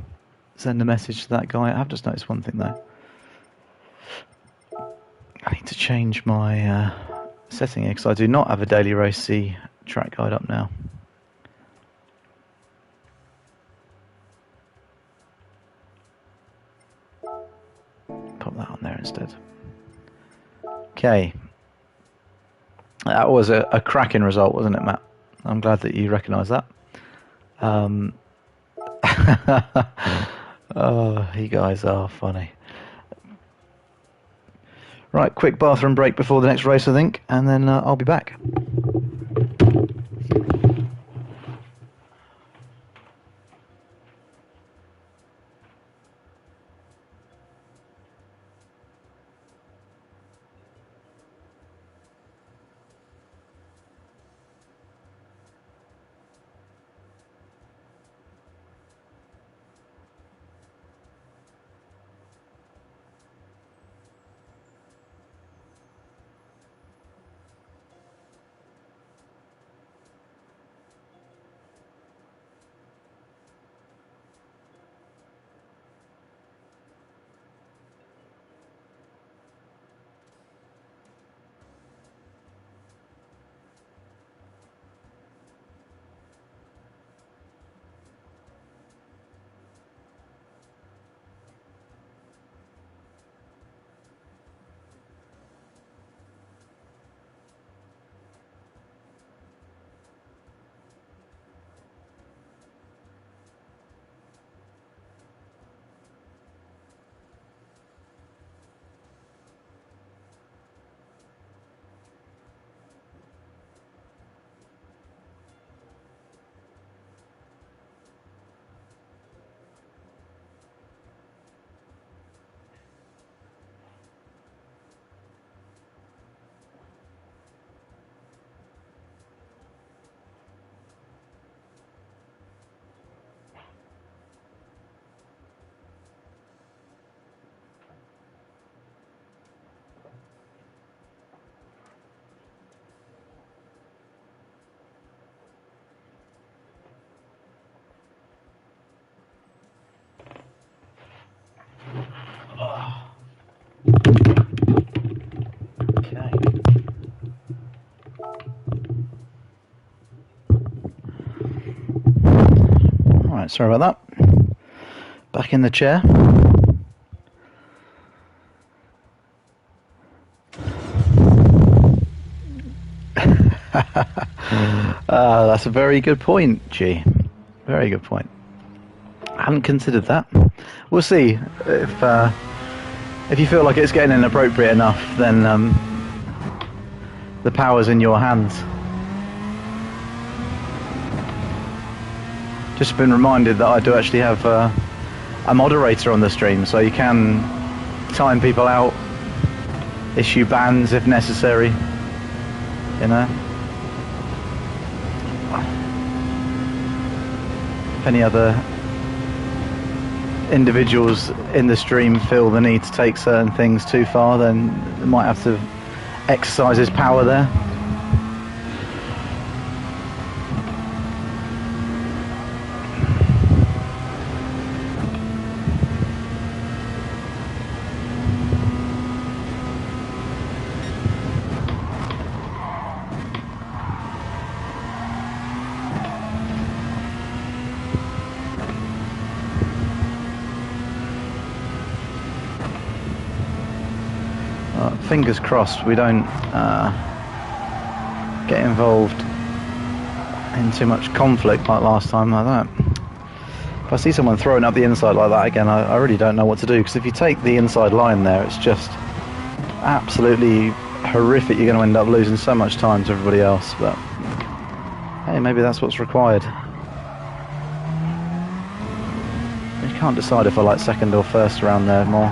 send a message to that guy. I've just noticed one thing, though. I need to change my setting here, because I do not have a Daily Race C track guide up now. Pop that on there instead. Okay. That was a cracking result, wasn't it, Matt? I'm glad that you recognise that. Oh, you guys are funny. Right, quick bathroom break before the next race, I think, and then I'll be back. Okay. Alright, sorry about that. Back in the chair. That's a very good point, G. Very good point. I hadn't considered that. We'll see if you feel like it's getting inappropriate enough, then the power's in your hands. Just been reminded that I do actually have a moderator on the stream, so you can time people out, issue bans if necessary, you know. If any other individuals in the stream feel the need to take certain things too far, then they might have to exercise his power there. Fingers crossed we don't get involved in too much conflict like last time like that. If I see someone throwing up the inside like that again, I really don't know what to do, because if you take the inside line there, it's just absolutely horrific. You're going to end up losing so much time to everybody else, but hey, maybe that's what's required. You can't decide if I like second or first around there more.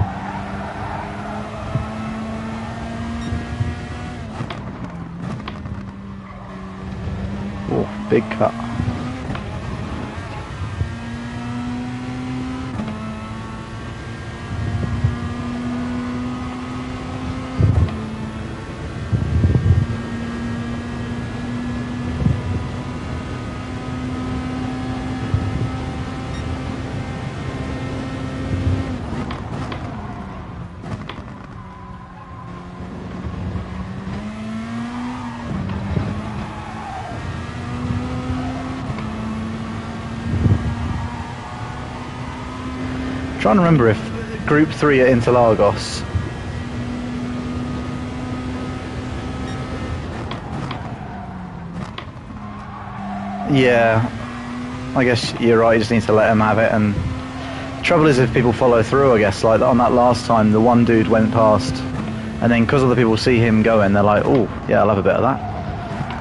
Big cut. Trying to remember if Group 3 at Interlagos Yeah, I guess you're right, you just need to let him have it, and trouble is if people follow through, I guess, like on that last time, the one dude went past, and then because other people see him going, they're like, oh, yeah, I'll have a bit of that.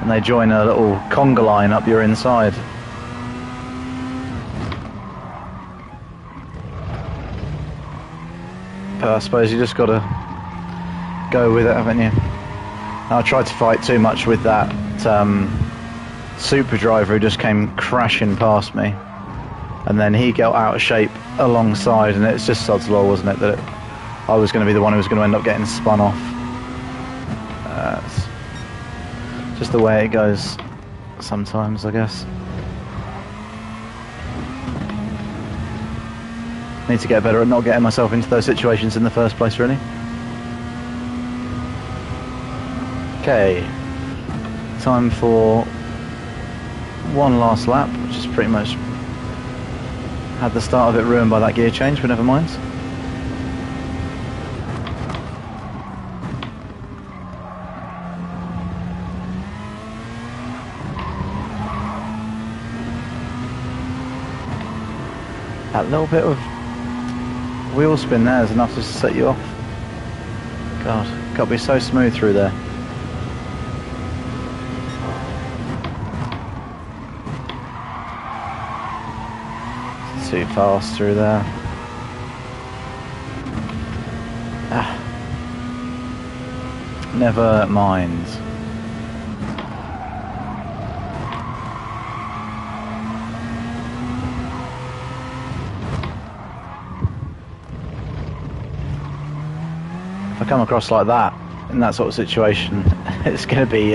And they join a little conga line up your inside. But I suppose you just got to go with it, haven't you? I tried to fight too much with that super driver who just came crashing past me. And then he got out of shape alongside, and it's just sod's law, wasn't it, that I was going to be the one who was going to end up getting spun off. It's just the way it goes sometimes, I guess. Need to get better at not getting myself into those situations in the first place, really. Okay, time for one last lap, which is pretty much had the start of it ruined by that gear change, but never mind. That little bit of wheel spin there is enough to set you off. God, got to be so smooth through there. Too fast through there. Never mind. If I come across like that, in that sort of situation, it's going to be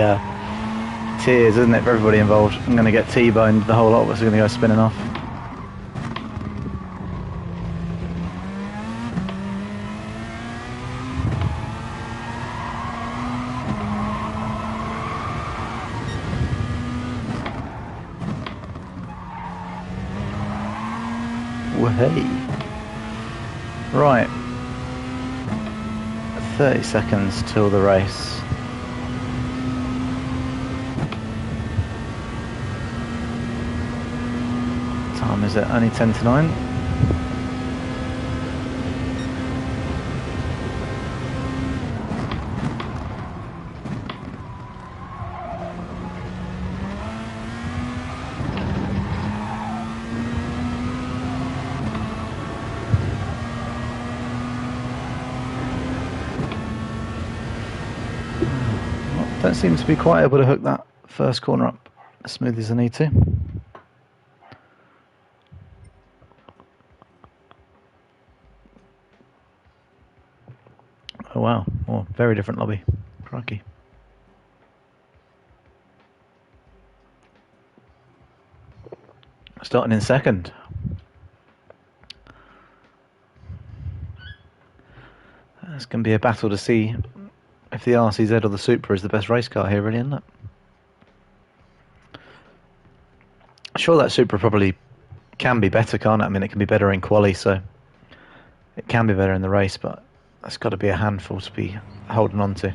tears, isn't it, for everybody involved. I'm going to get T-boned, the whole lot of us are going to go spinning off. Hey. Right. 30 seconds till the race. Time is it? Only 10 to 9. Don't seem to be quite able to hook that first corner up as smooth as I need to. Oh wow, oh, very different lobby. Crikey. Starting in second. It's going to be a battle to see if the RCZ or the Supra is the best race car here, really, isn't it? Sure, that Supra probably can be better, can't it? I mean, it can be better in quali, so it can be better in the race, but that's got to be a handful to be holding on to.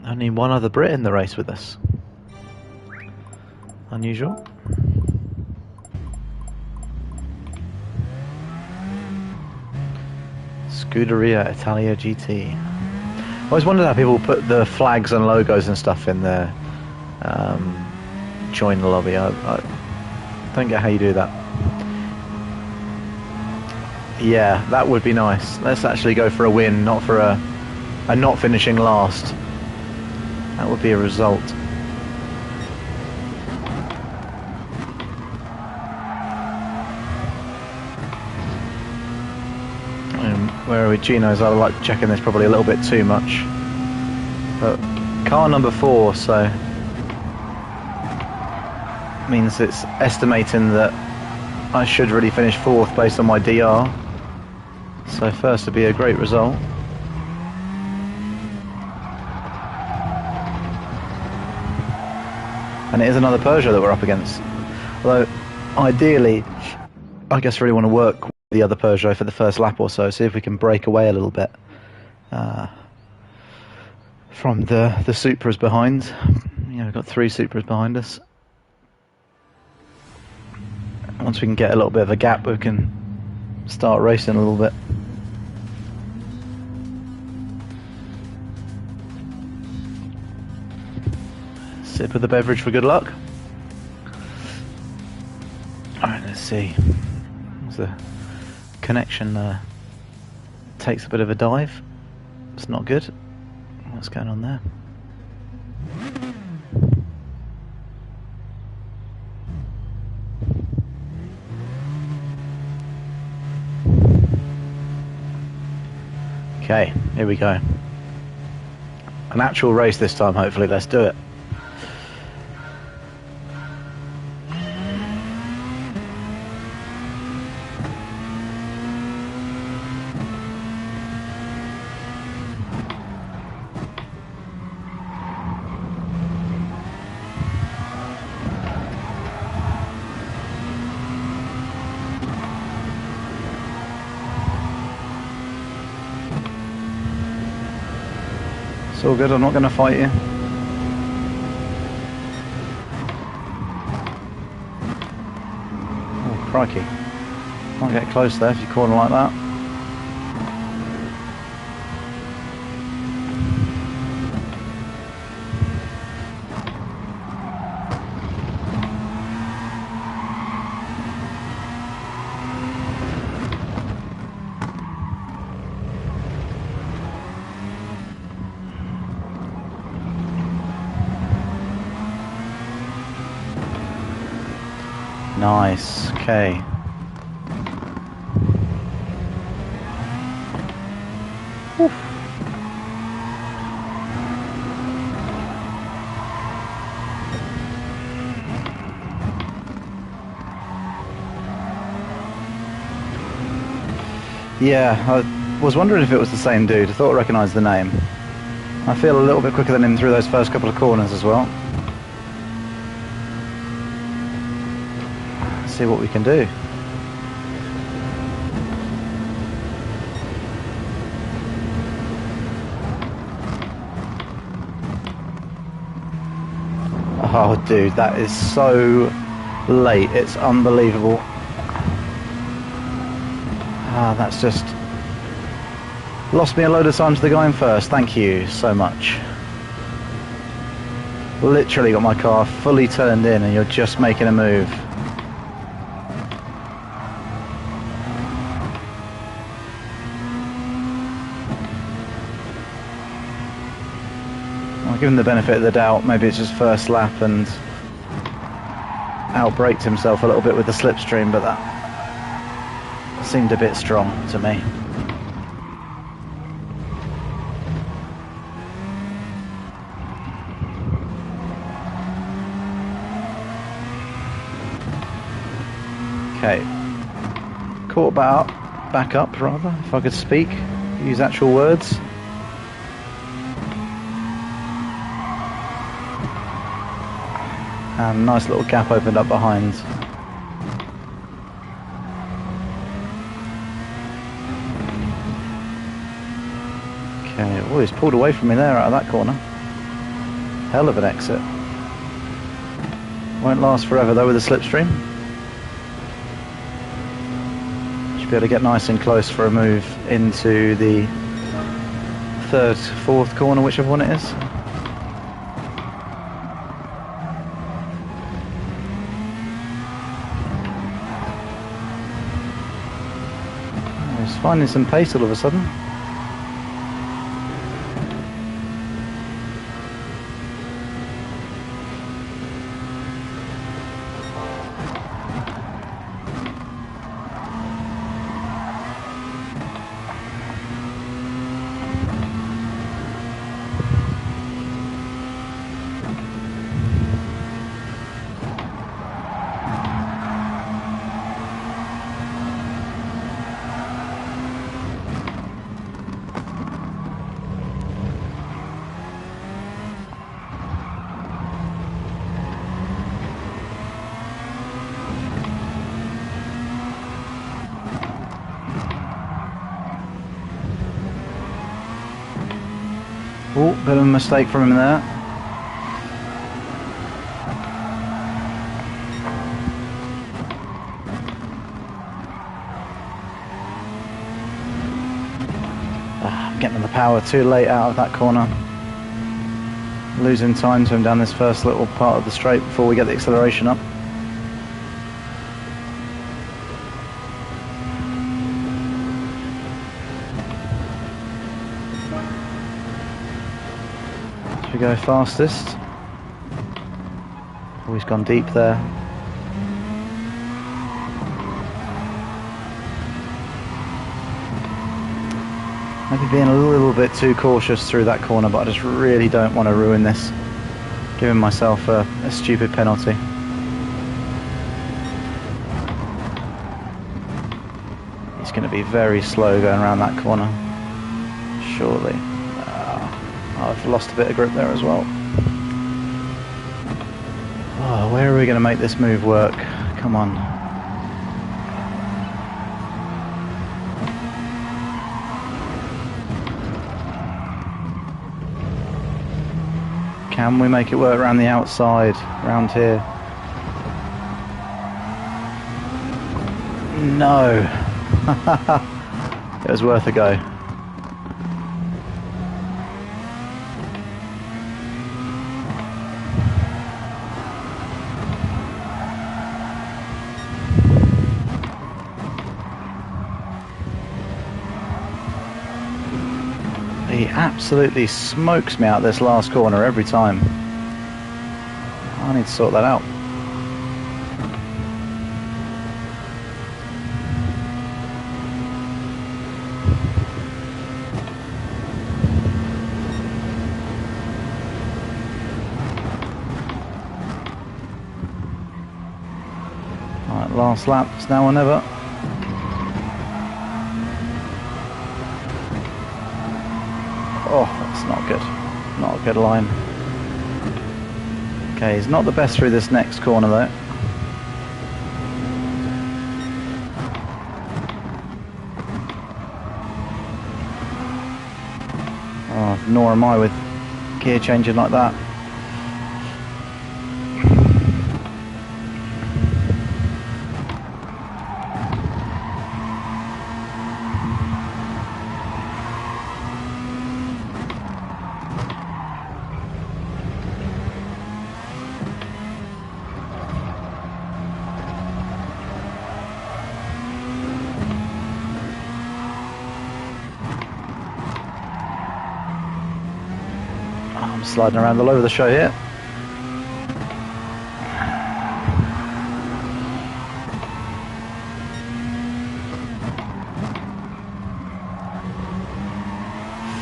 Only one other Brit in the race with us. Unusual. Scuderia Italia GT. I always wondered how people put the flags and logos and stuff in their join the lobby. I don't get how you do that. Yeah, that would be nice. Let's actually go for a win, not for a not finishing last. That would be a result. Where are we? Gino's, I like checking this probably a little bit too much. But car number 4, so means it's estimating that I should really finish 4th based on my DR. So first would be a great result. And it is another Peugeot that we're up against. Although, ideally, I guess I really want to work with the other Peugeot for the first lap or so, see if we can break away a little bit. from the Supras behind. We've got 3 Supras behind us. Once we can get a little bit of a gap, we can start racing a little bit. Sip of the beverage for good luck. Alright, let's see. The connection takes a bit of a dive. It's not good. What's going on there? Okay, here we go. An actual race this time, hopefully. Let's do it. It's all good, I'm not going to fight you. Oh, crikey. Can't get close there if you corner like that. Nice, okay. Whew. Yeah, I was wondering if it was the same dude. I thought I recognised the name. I feel a little bit quicker than him through those first couple of corners as well. See what we can do. Oh dude, that is so late, it's unbelievable. Ah, that's just lost me a load of time to the guy in first. Thank you so much. Literally got my car fully turned in and you're just making a move. I'll give him the benefit of the doubt. Maybe it's just first lap and outbraked himself a little bit with the slipstream, but that seemed a bit strong to me. Okay, back up rather, if I could speak, use actual words. And nice little gap opened up behind. Okay, oh, he's pulled away from me there out of that corner. Hell of an exit. Won't last forever though with the slipstream. Should be able to get nice and close for a move into the third, fourth corner, whichever one it is. He's finding some pace all of a sudden. Oh, bit of a mistake from him there. Getting the power too late out of that corner. Losing time to him down this first little part of the straight before we get the acceleration up. Should we go fastest? Oh, he's gone deep there. Maybe being a little bit too cautious through that corner, but I just really don't want to ruin this. Giving myself a stupid penalty. He's going to be very slow going around that corner. Surely. I've lost a bit of grip there as well. Oh, where are we going to make this move work? Come on. Can we make it work around the outside, around here? No. It was worth a go. He absolutely smokes me out this last corner every time. I need to sort that out. Alright, last lap, it's now or never. Oh, that's not good. Not a good line. Okay, he's not the best through this next corner though. Oh, nor am I with gear changing like that. Sliding around all over the show here.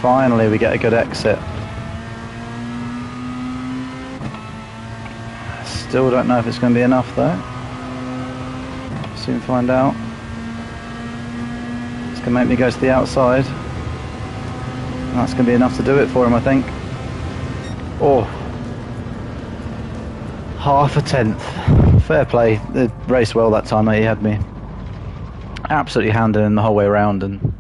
Finally we get a good exit. Still don't know if it's going to be enough though. Soon find out. It's going to make me go to the outside. And that's going to be enough to do it for him, I think. Oh, half a tenth. Fair play. It raced well that time. He had me absolutely handing him the whole way around, and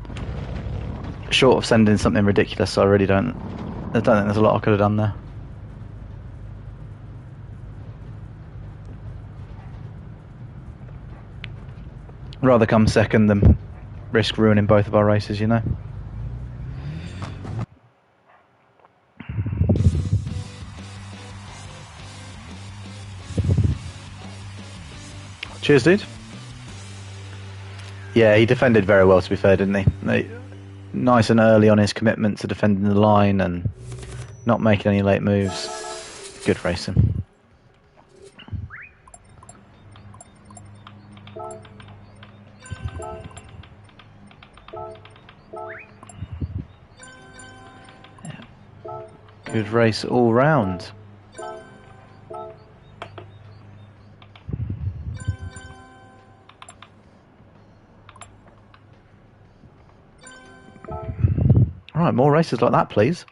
short of sending something ridiculous, I don't think there's a lot I could have done there. Rather come second than risk ruining both of our races, you know. Cheers, dude. Yeah, he defended very well, to be fair, didn't he? Nice and early on his commitment to defending the line and not making any late moves. Good racing. Yeah. Good race all round. Alright, more races like that, please.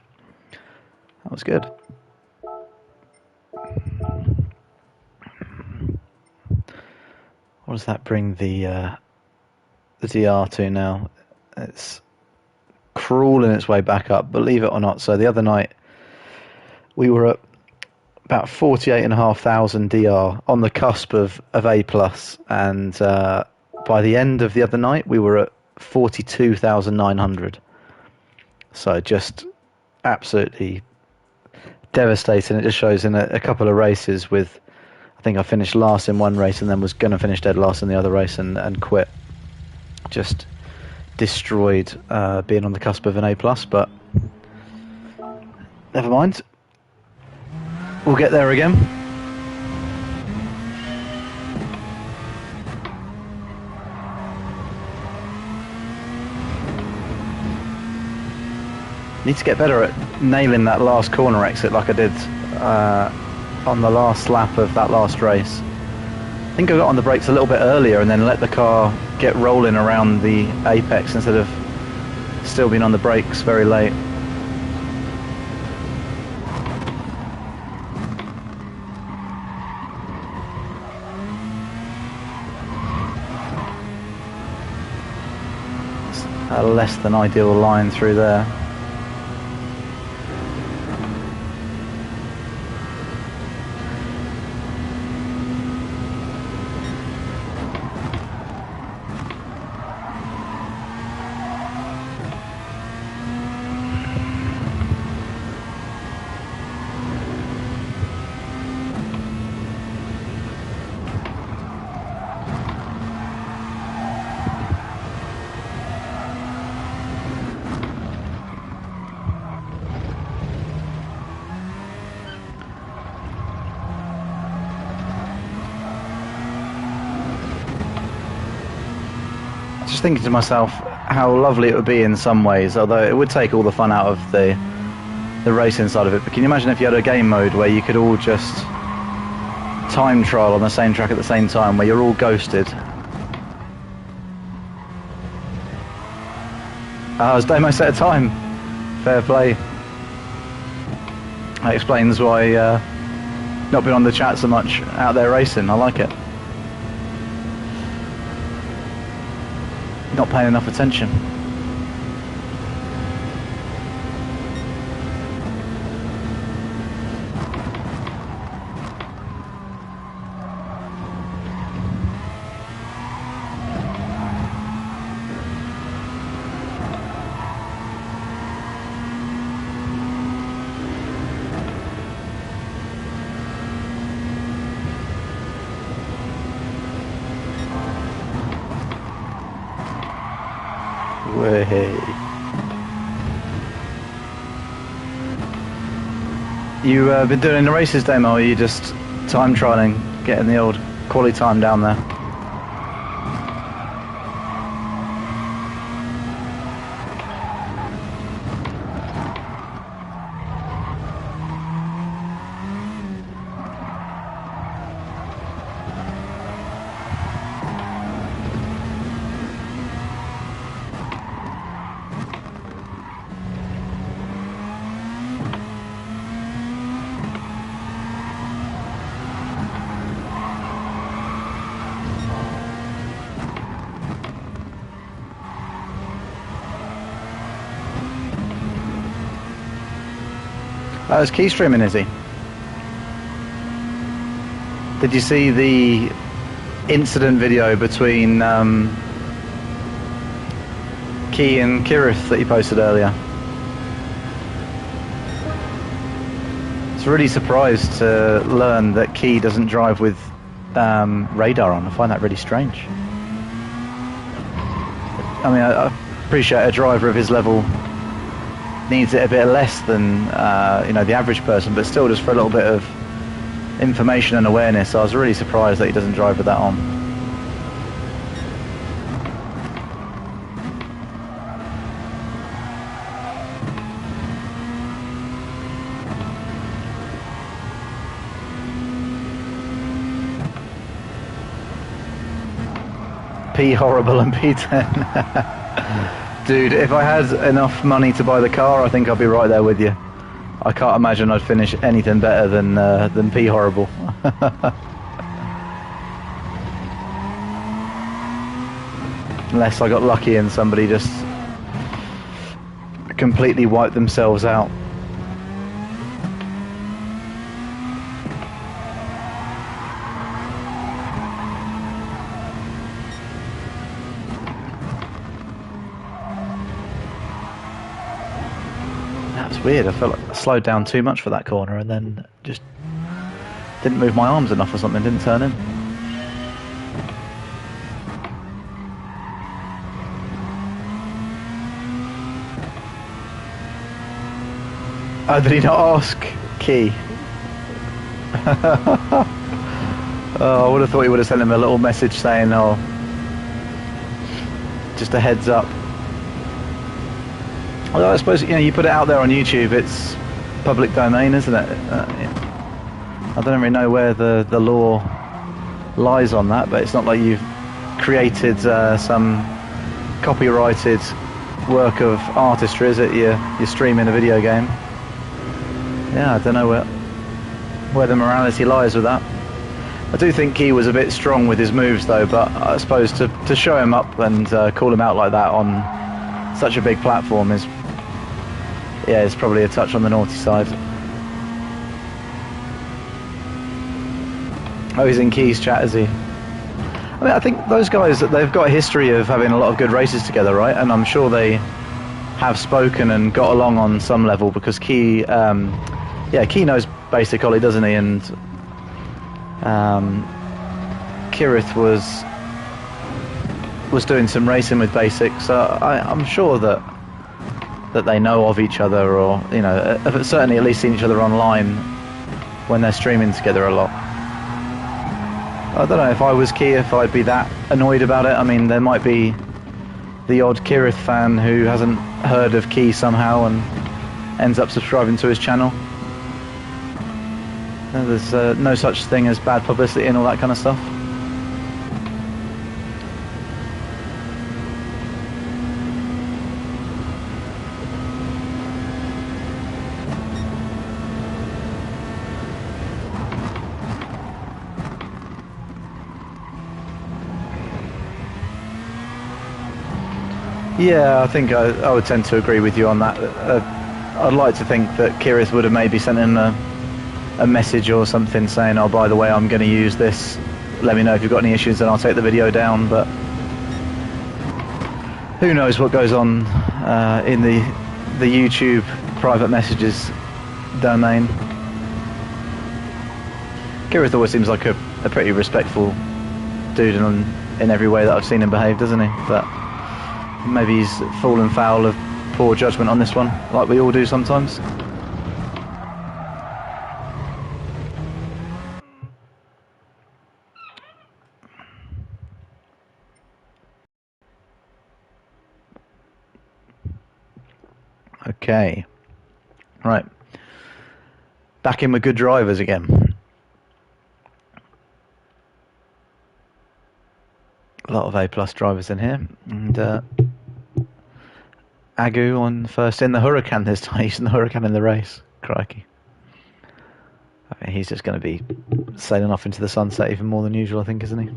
That was good. What does that bring the DR to now? It's crawling its way back up, believe it or not. So the other night we were at about 48,500 DR on the cusp of A plus, and by the end of the other night we were at 42,900. So just absolutely devastating. It just shows in a couple of races with, I think I finished last in one race and then was going to finish dead last in the other race and quit. Just destroyed being on the cusp of an A plus, but never mind. We'll get there again. Need to get better at nailing that last corner exit like I did on the last lap of that last race. I think I got on the brakes a little bit earlier and then let the car get rolling around the apex instead of still being on the brakes very late. A less than ideal line through there. Just thinking to myself how lovely it would be in some ways, although it would take all the fun out of the racing side of it. But can you imagine if you had a game mode where you could all just time trial on the same track at the same time, where you're all ghosted? It's Damo set a time. Fair play. That explains why not been on the chat so much out there racing. I like it. Not paying enough attention. You been doing the races, Damo, or are you just time trialing, getting the old quality time down there? Is key streaming, is he? Did you see the incident video between Key and Kirith that he posted earlier? I was really surprised to learn that Key doesn't drive with radar on. I find that really strange. I mean, I appreciate a driver of his level needs it a bit less than the average person, but still, just for a little bit of information and awareness, I was really surprised that he doesn't drive with that on. P horrible and P10. Dude, if I had enough money to buy the car, I think I'd be right there with you. I can't imagine I'd finish anything better than P horrible. Unless I got lucky and somebody just completely wiped themselves out. It's weird. I felt like I slowed down too much for that corner and then just didn't move my arms enough or something. Didn't turn in. Oh, did he not ask Key? Oh, I would have thought he would have sent him a little message saying, "Oh, just a heads up." Although I suppose, you know, you put it out there on YouTube, it's public domain, isn't it? I don't really know where the law lies on that, but it's not like you've created some copyrighted work of artistry, is it? You're streaming a video game. Yeah, I don't know where the morality lies with that. I do think Key was a bit strong with his moves, though, but I suppose to show him up and call him out like that on such a big platform is, yeah, it's probably a touch on the naughty side. Oh, he's in Key's chat, is he? I mean, I think those guys, they've got a history of having a lot of good races together, right? And I'm sure they have spoken and got along on some level, because Key, yeah, Key knows Basic Ollie, doesn't he? And Kirith was doing some racing with Basic, so I'm sure that they know of each other, or, you know, have certainly at least seen each other online when they're streaming together a lot. I don't know if I was Key, if I'd be that annoyed about it. I mean, there might be the odd Kirith fan who hasn't heard of Key somehow and ends up subscribing to his channel. There's no such thing as bad publicity and all that kind of stuff. Yeah, I think I would tend to agree with you on that. I'd like to think that Kirith would have maybe sent him a message or something saying, "Oh, by the way, I'm going to use this. Let me know if you've got any issues and I'll take the video down." But who knows what goes on in the YouTube private messages domain. Kirith always seems like a pretty respectful dude in every way that I've seen him behave, doesn't he? But maybe he's fallen foul of poor judgment on this one, like we all do sometimes. Okay, right, back in with good drivers again. A lot of A+ drivers in here, and Agu on first in the Huracan this time. He's in the Huracan in the race. Crikey. I mean, he's just going to be sailing off into the sunset even more than usual, I think, isn't he?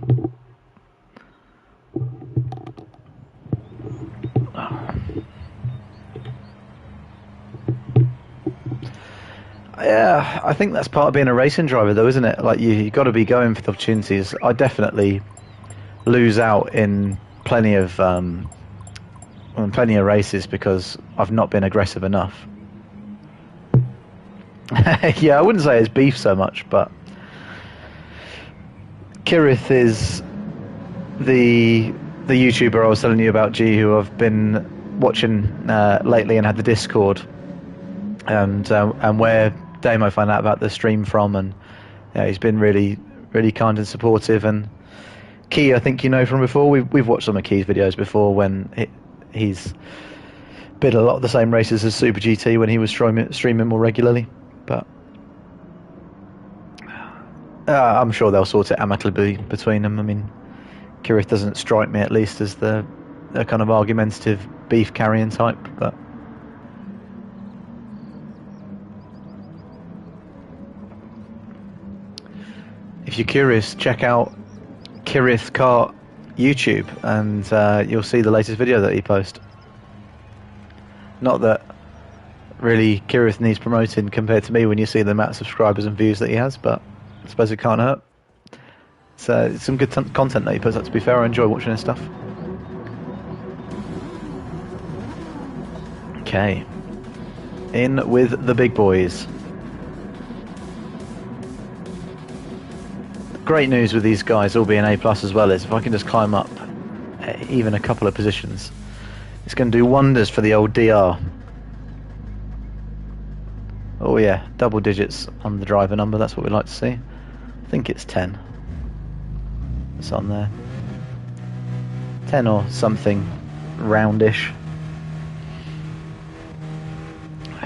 Yeah, I think that's part of being a racing driver, though, isn't it? Like, you got to be going for the opportunities. I definitely lose out in plenty of races because I've not been aggressive enough. Yeah, I wouldn't say it's beef so much, but Kirith is the YouTuber I was telling you about, G, who I've been watching lately and had the Discord, and where Damo found out about the stream from, and yeah, he's been really, really kind and supportive. And Key, I think you know from before, we've watched some of Key's videos before when he's been a lot of the same races as Super GT when he was streaming more regularly. But I'm sure they'll sort it amicably between them. I mean, Kirith doesn't strike me, at least, as the kind of argumentative beef carrying type, but if you're curious, check out Kirith Kart YouTube, and you'll see the latest video that he posts. Not that really Kirith needs promoting compared to me when you see the amount of subscribers and views that he has, but I suppose it can't hurt. So it's some good content that he puts up, to be fair. I enjoy watching his stuff. Okay. In with the big boys. Great news with these guys all being A+ as well is if I can just climb up even a couple of positions, it's going to do wonders for the old DR. Oh yeah, double digits on the driver number, that's what we like to see. I think it's 10. It's on there. 10 or something roundish.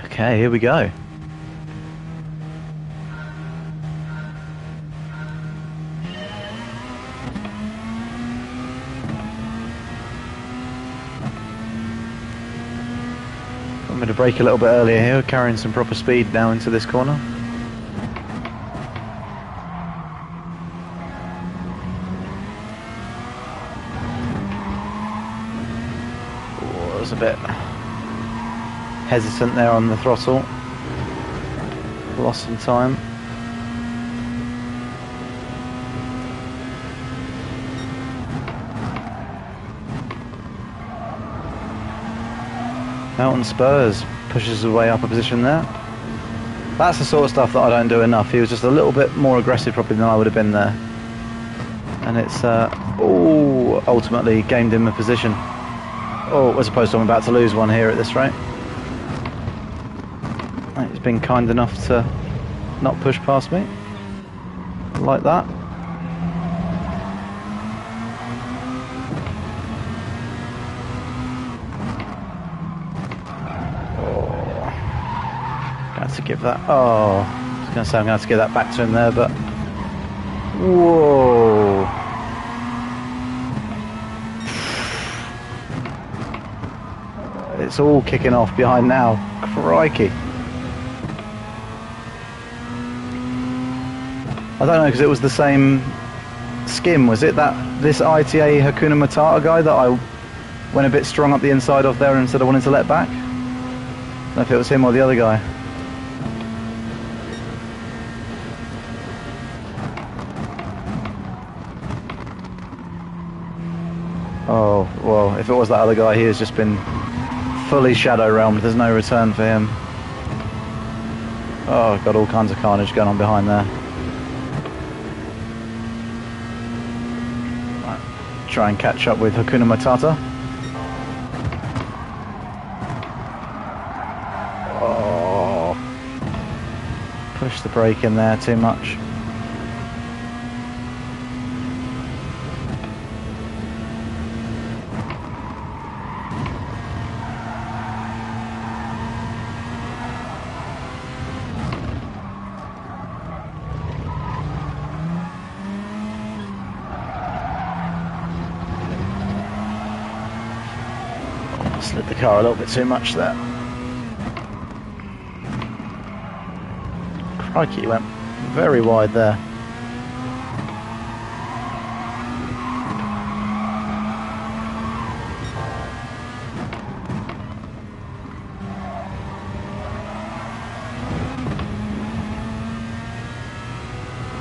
Okay, here we go. I'm going to brake a little bit earlier here, carrying some proper speed now into this corner. Oh, I was a bit hesitant there on the throttle. Lost some time. Mountain Spurs pushes his way up a position there. That's the sort of stuff that I don't do enough. He was just a little bit more aggressive probably than I would have been there. And it's, ultimately gained him a position. Oh, as opposed to I'm about to lose one here at this rate. He's been kind enough to not push past me. Like that. To give that, I was going to say I'm going to have to give that back to him there, but whoa, it's all kicking off behind now. Crikey. I don't know, because it was the same skim, was it, that this ITA Hakuna Matata guy that I went a bit strong up the inside of there instead of wanting to let back? I don't know if it was him or the other guy. Oh, well, if it was that other guy, he has just been fully shadow realmed. There's no return for him. Oh, got all kinds of carnage going on behind there. Right, try and catch up with Hakuna Matata. Oh, push the brake in there too much. Slid the car a little bit too much there. Crikey, went very wide there.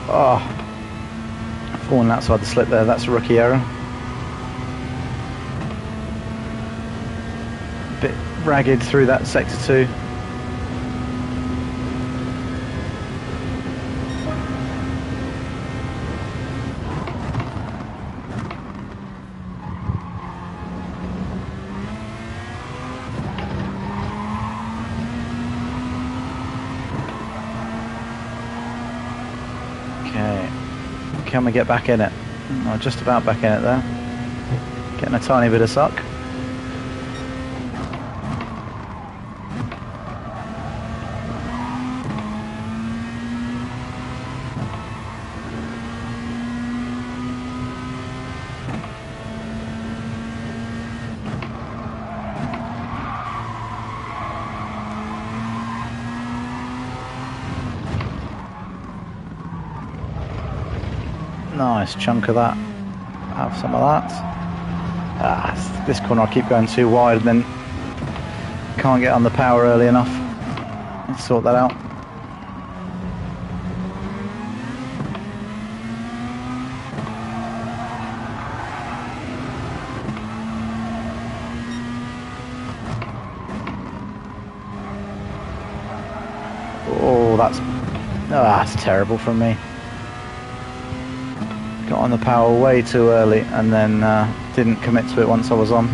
Oh, falling outside the slip there, that's a rookie error. Bit ragged through that sector 2. Okay, can we get back in it? Oh, just about back in it there. Getting a tiny bit of suck. Nice chunk of that. Have some of that. This corner I keep going too wide and then can't get on the power early enough. Let's sort that out. that's terrible from me. Got on the power way too early and then didn't commit to it once I was on.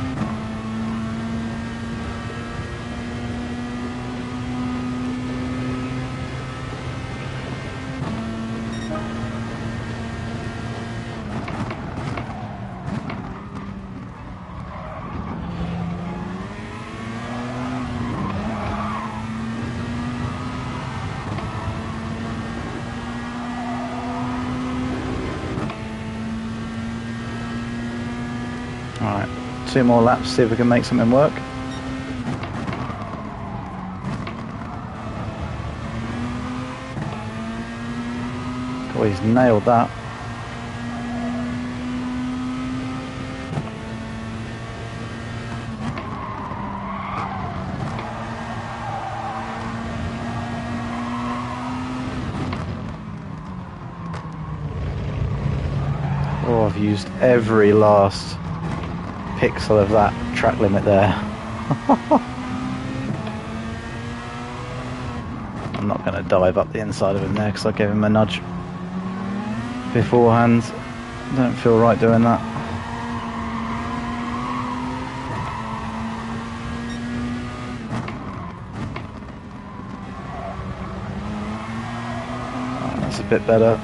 Alright, 2 more laps, see if we can make something work. Oh, he's nailed that. Oh, I've used every last pixel of that track limit there. I'm not going to dive up the inside of him there because I gave him a nudge beforehand. Don't feel right doing that. Oh, that's a bit better.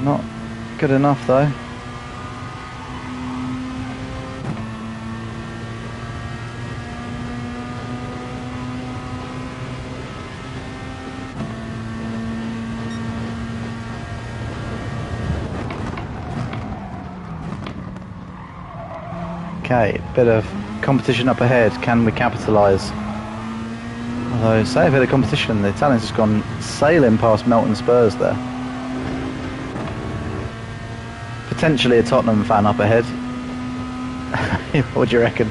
Not good enough though. Okay, bit of competition up ahead. Can we capitalise? Although, say a bit of competition, the Italians just gone sailing past Melton Spurs there. Potentially a Tottenham fan up ahead. What do you reckon?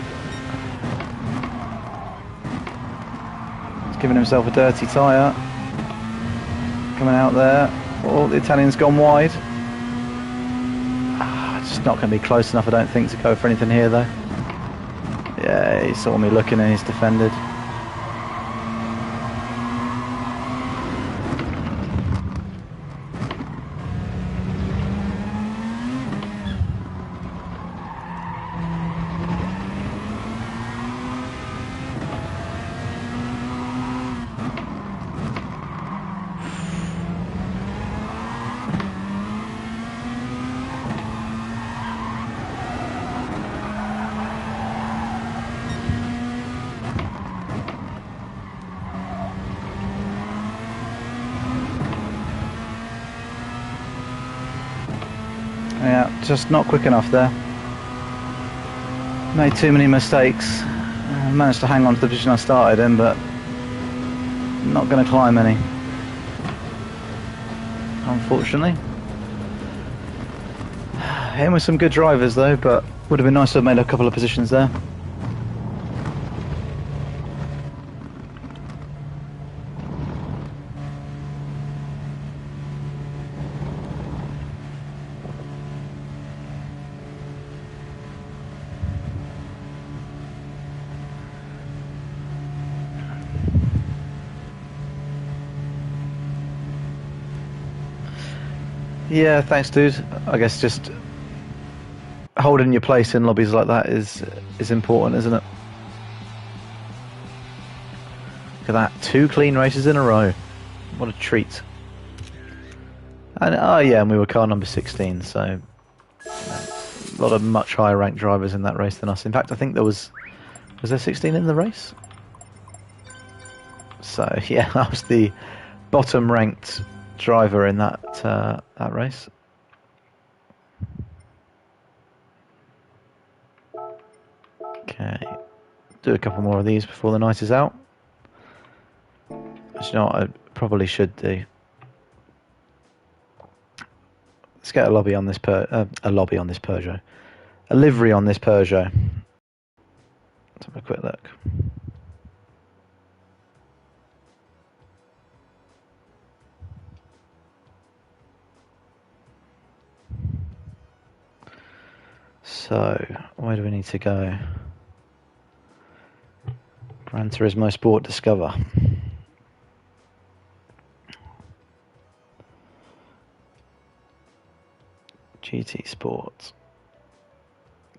He's giving himself a dirty tyre. Coming out there. Oh, the Italian's gone wide. It's not going to be close enough, I don't think, to go for anything here, though. Yeah, he saw me looking and he's defended. Yeah, just not quick enough there. Made too many mistakes. Managed to hang on to the position I started in, but not going to climb any, unfortunately. In with some good drivers though, but would have been nice to have made a couple of positions there. Yeah, thanks, dude. I guess just holding your place in lobbies like that is important, isn't it? Look at that, 2 clean races in a row. What a treat. And oh yeah, and we were car number 16, so a lot of much higher ranked drivers in that race than us. In fact, I think there was there 16 in the race? So yeah, I was the bottom ranked driver in that that race. Okay, do a couple more of these before the night is out. Which, you know what I probably should do. Let's get a livery on this Peugeot. A livery on this Peugeot. Let's have a quick look. So, where do we need to go? Gran Turismo Sport Discover. GT Sports.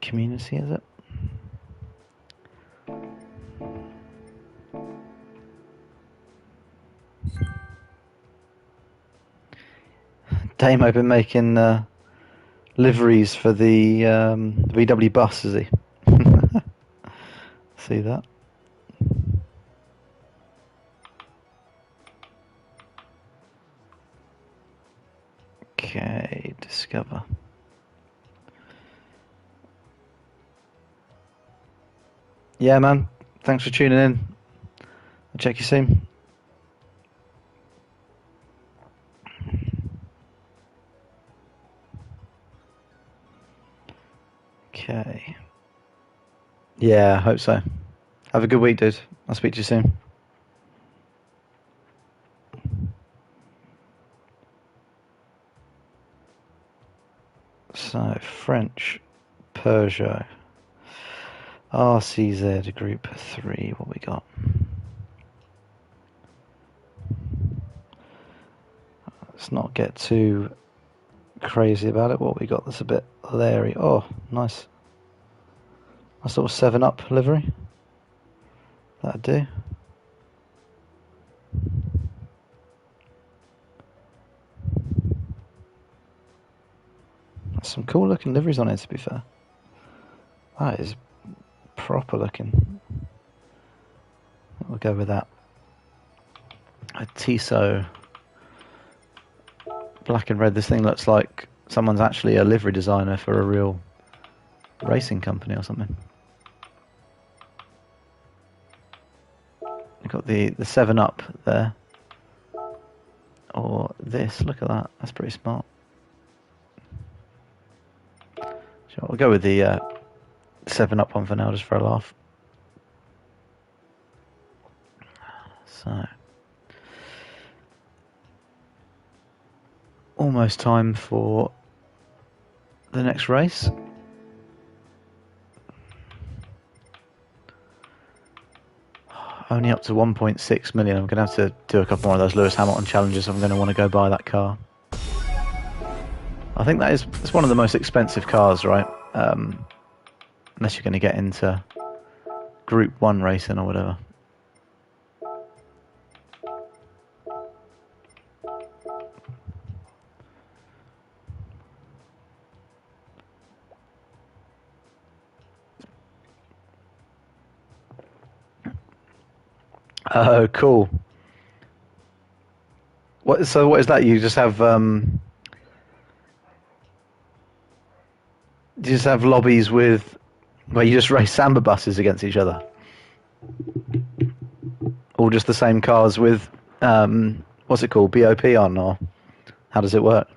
Community, is it? Damo been making liveries for the VW bus, is he? See that? Okay, Discover. Yeah, man. Thanks for tuning in. I'll check you soon. Okay. Yeah, I hope so. Have a good week, dude. I'll speak to you soon. So, French, Peugeot, RCZ Group 3, what we got? Let's not get too crazy about it. What we got that's a bit leery. Oh, nice. Nice little 7-Up livery. That'd do. Some cool looking liveries on it, to be fair. That is proper looking. We'll go with that. A Tissot black and red. This thing looks like someone's actually a livery designer for a real racing company or something. You've got the 7-Up there. Or this, look at that. That's pretty smart. Sure, we'll go with the 7-Up one for now, just for a laugh. So, almost time for the next race. Only up to 1.6 million. I'm going to have to do a couple more of those Lewis Hamilton challenges. I'm going to want to go buy that car. I think it's one of the most expensive cars, right? Unless you're going to get into Group 1 racing or whatever. Oh, cool. So what is that? You just have lobbies with where you just race Samba buses against each other, or just the same cars with what's it called, BOP on, or how does it work?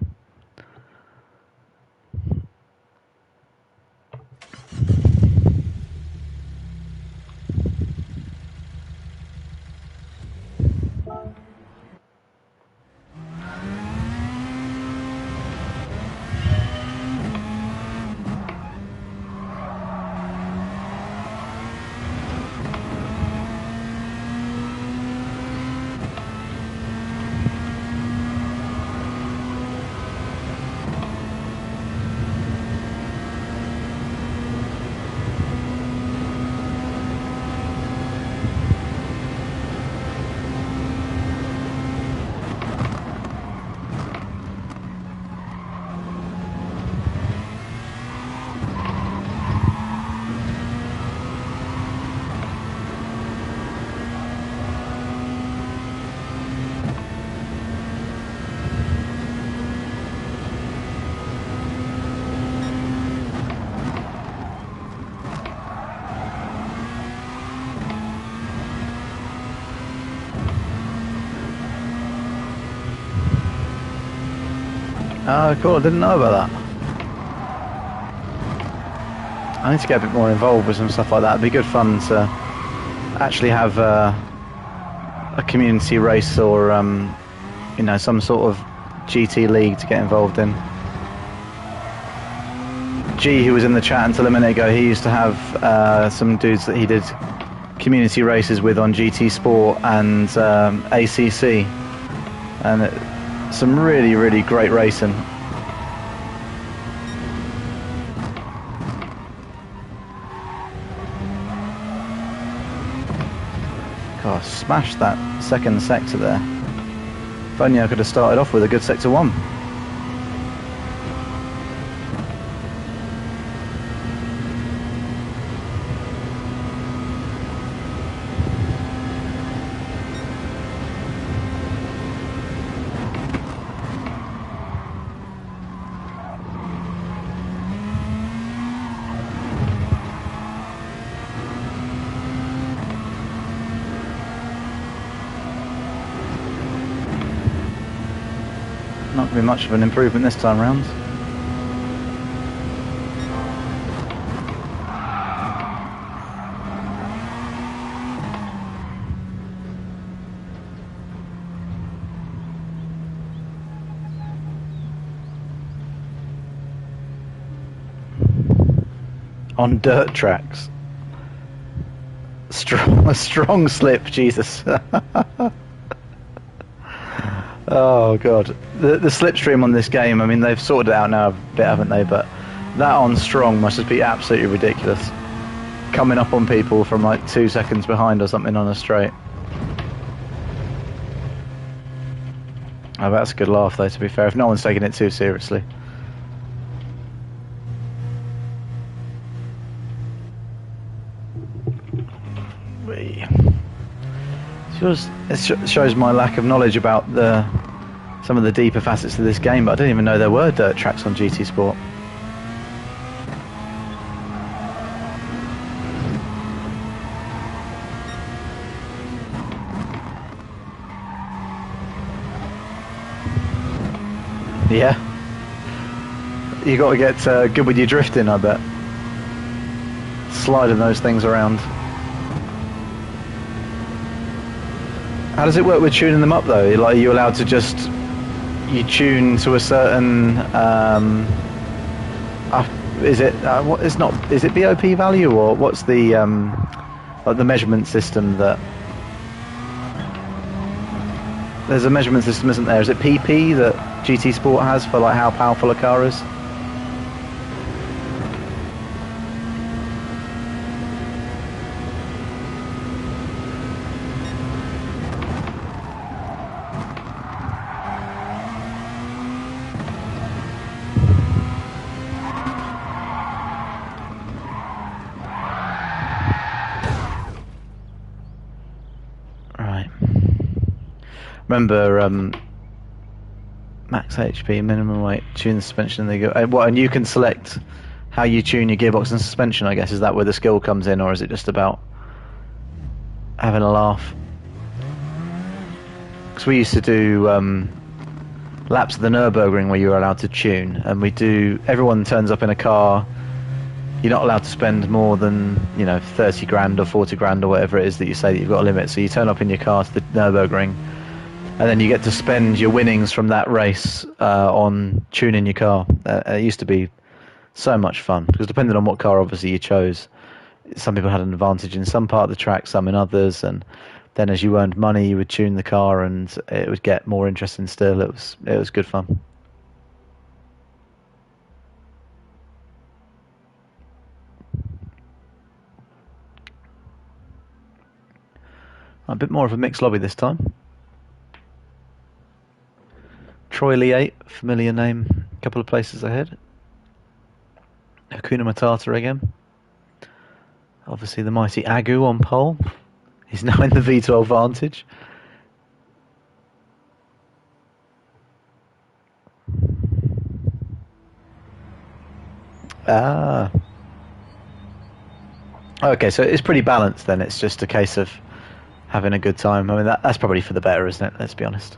Oh, cool. I didn't know about that. I need to get a bit more involved with some stuff like that. It'd be good fun to actually have a community race or, you know, some sort of GT league to get involved in. G, who was in the chat until a minute ago, he used to have some dudes that he did community races with on GT Sport and ACC, and some really, really great racing. God, smashed that second sector there. If only I could have started off with a good sector 1. Not going to be much of an improvement this time round. On dirt tracks. A strong slip, Jesus. Oh god, the slipstream on this game, I mean, they've sorted it out now a bit, haven't they? But that on strong must just be absolutely ridiculous, coming up on people from like 2 seconds behind or something on a straight. Oh, that's a good laugh though, to be fair, if no one's taking it too seriously. It shows my lack of knowledge about some of the deeper facets of this game, but I didn't even know there were dirt tracks on GT Sport. Yeah. You got to get good with your drifting, I bet. Sliding those things around. How does it work with tuning them up though? Like, are you allowed to just tune to a certain is it what is not is it BOP value, or what's the like the measurement system that there's a measurement system, isn't there? Is it PP that GT Sport has for like how powerful a car is? Remember, max HP, minimum weight, tune the suspension. They go. And you can select how you tune your gearbox and suspension. I guess, is that where the skill comes in, or is it just about having a laugh? Because we used to do laps of the Nürburgring where you were allowed to tune, and everyone turns up in a car. You're not allowed to spend more than 30 grand or 40 grand or whatever it is that you say that you've got a limit. So you turn up in your car to the Nürburgring, and then you get to spend your winnings from that race on tuning your car. It used to be so much fun, because depending on what car obviously you chose, some people had an advantage in some part of the track, some in others, and then as you earned money you would tune the car and it would get more interesting still. It was good fun. A bit more of a mixed lobby this time. Troy Lee 8, familiar name, a couple of places ahead. Hakuna Matata again. Obviously the mighty Agu on pole. He's now in the V12 Vantage. Ah. Okay, so it's pretty balanced then. It's just a case of having a good time. I mean, that's probably for the better, isn't it? Let's be honest.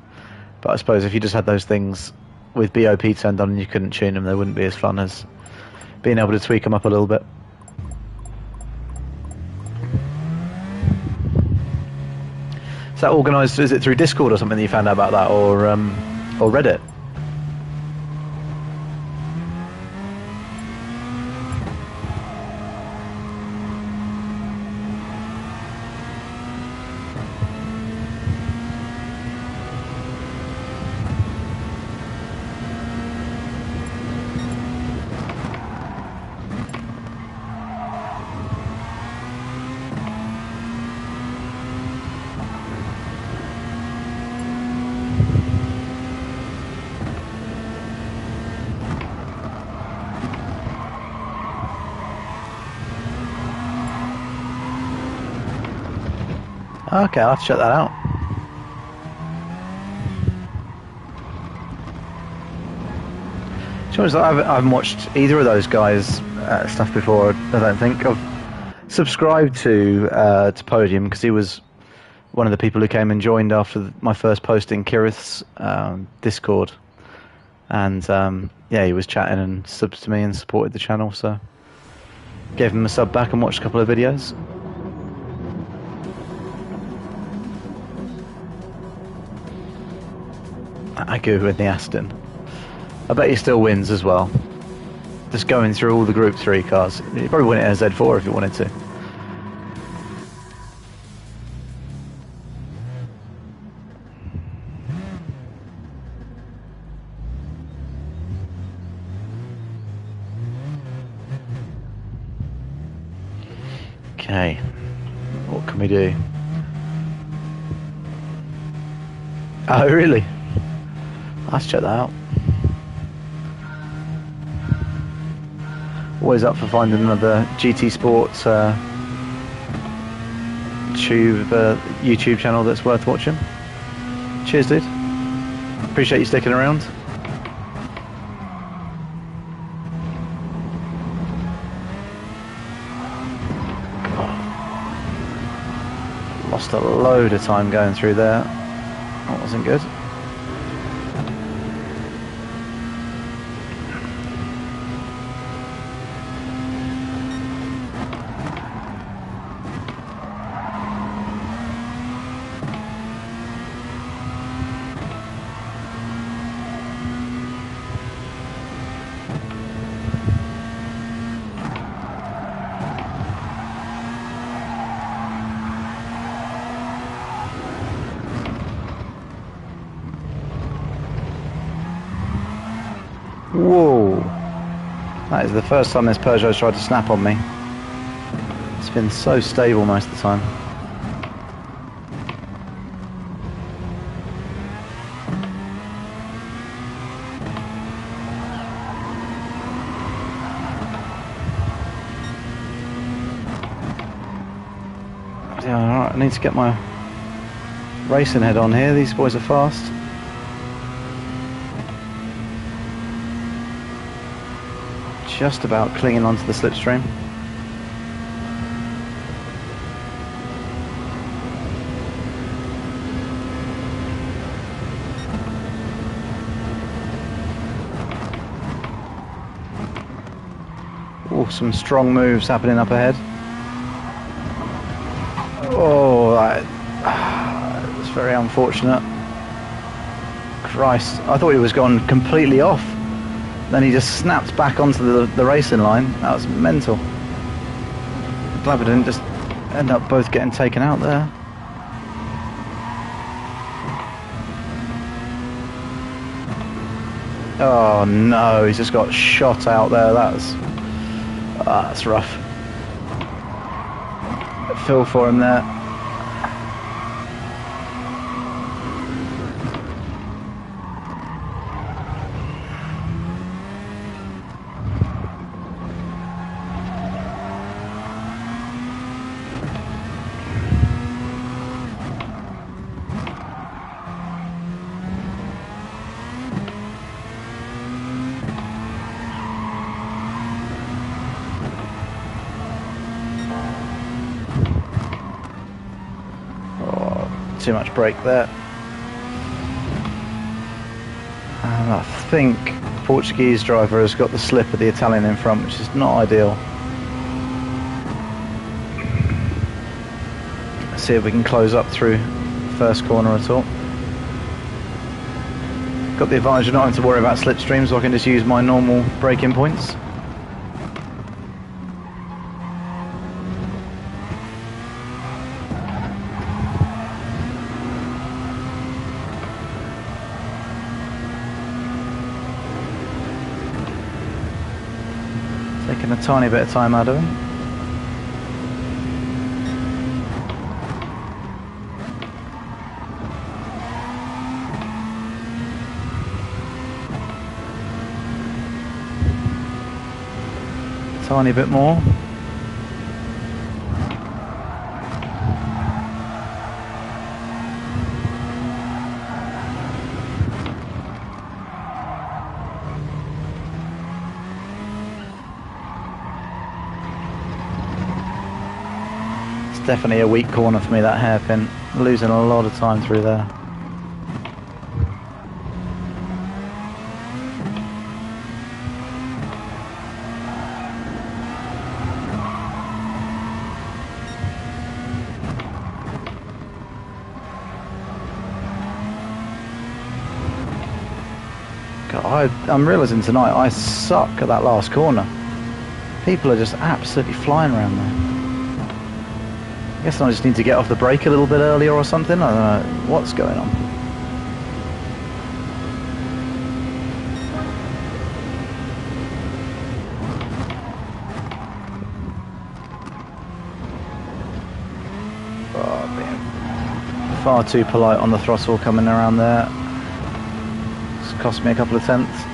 But I suppose if you just had those things with BOP turned on and you couldn't tune them, they wouldn't be as fun as being able to tweak them up a little bit. Is that organised? Is it through Discord or something that you found out about that, or Reddit? Okay, I'll have to check that out. To be honest, I haven't watched either of those guys' stuff before. I don't think I've subscribed to Podium because he was one of the people who came and joined after my first post in Kirith's Discord, and yeah, he was chatting and subs to me and supported the channel, so gave him a sub back and watched a couple of videos. Agu in the Aston. I bet he still wins as well. Just going through all the Group 3 cars. He'd probably win it as Z4 if he wanted to. Okay. What can we do? Oh, really? Let's check that out. Always up for finding another GT Sports YouTube channel that's worth watching. Cheers, dude. Appreciate you sticking around. Lost a load of time going through there. That wasn't good. Whoa! That is the first time this Peugeot's tried to snap on me. It's been so stable most of the time. Yeah, alright, I need to get my racing head on here. These boys are fast. Just about clinging onto the slipstream. Oh, some strong moves happening up ahead. Oh, that was very unfortunate. Christ, I thought he was gone completely off. Then he just snapped back onto the racing line. That was mental. Glad we didn't just end up both getting taken out there. Oh no, he's just got shot out there. That's rough. Feel for him there. Too much brake there. And I think the Portuguese driver has got the slip of the Italian in front, which is not ideal. Let's see if we can close up through first corner at all. Got the advantage of not having to worry about slipstream, so I can just use my normal braking points. Taking a tiny bit of time out of him. Tiny bit more. definitely a weak corner for me, that hairpin. Losing a lot of time through there. God, I'm realising tonight I suck at that last corner. People are just absolutely flying around there. I guess I just need to get off the brake a little bit earlier or something. I don't know what's going on. Oh, being far too polite on the throttle coming around there. It's cost me a couple of tenths.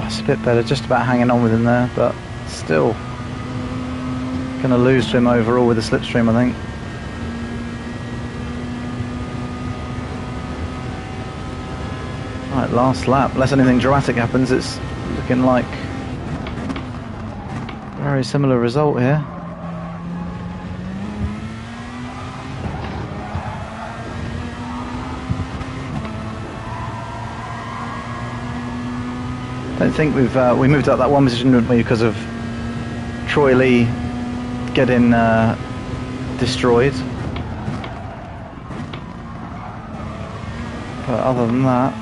It's a bit better, just about hanging on with him there, but still going to lose to him overall with the slipstream, I think. Right, last lap. Unless anything dramatic happens, it's looking like a very similar result here. I think we moved up that one position, didn't we, because of Troy Lee getting destroyed. But other than that,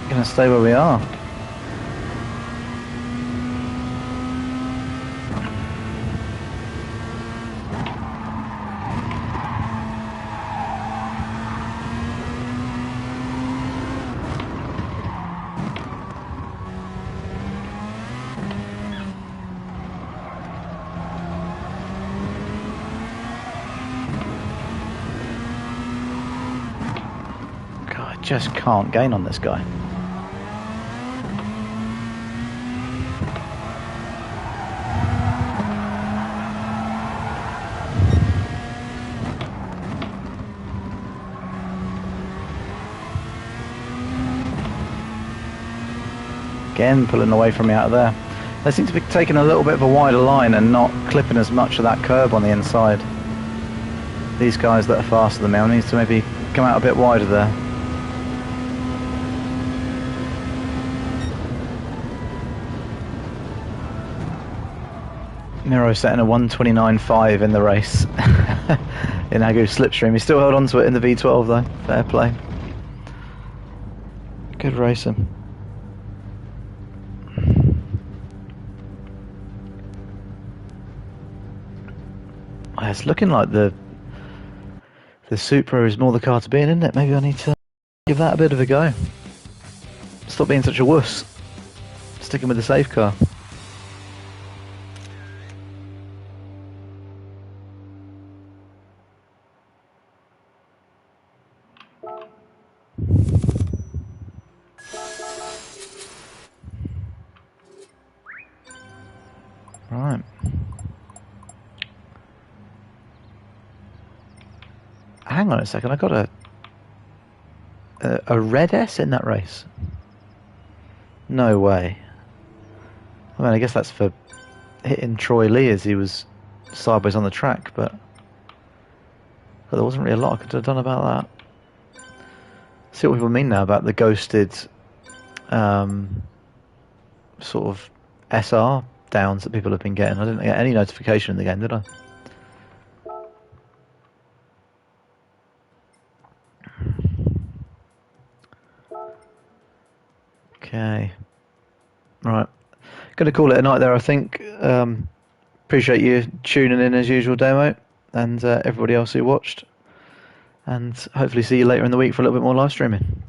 going to stay where we are. Just can't gain on this guy. Again, pulling away from me out of there. They seem to be taking a little bit of a wider line and not clipping as much of that curb on the inside. These guys that are faster than me, I need to maybe come out a bit wider there. Miro setting a 1:29.5 in the race in Agu's slipstream. He still held on to it in the V12 though. Fair play. Good racing. It's looking like the Supra is more the car to be in, isn't it? Maybe I need to give that a bit of a go. Stop being such a wuss. Sticking with the safe car. Right. Hang on a second, I got a red S in that race. No way. I mean, I guess that's for hitting Troy Lee as he was sideways on the track, but there wasn't really a lot I could have done about that. See what people mean now about the ghosted sort of SR downs that people have been getting. I didn't get any notification in the game, did I? Okay. Right. Going to call it a night there, I think. Appreciate you tuning in as usual, Demo, and everybody else who watched. And hopefully see you later in the week for a little bit more live streaming.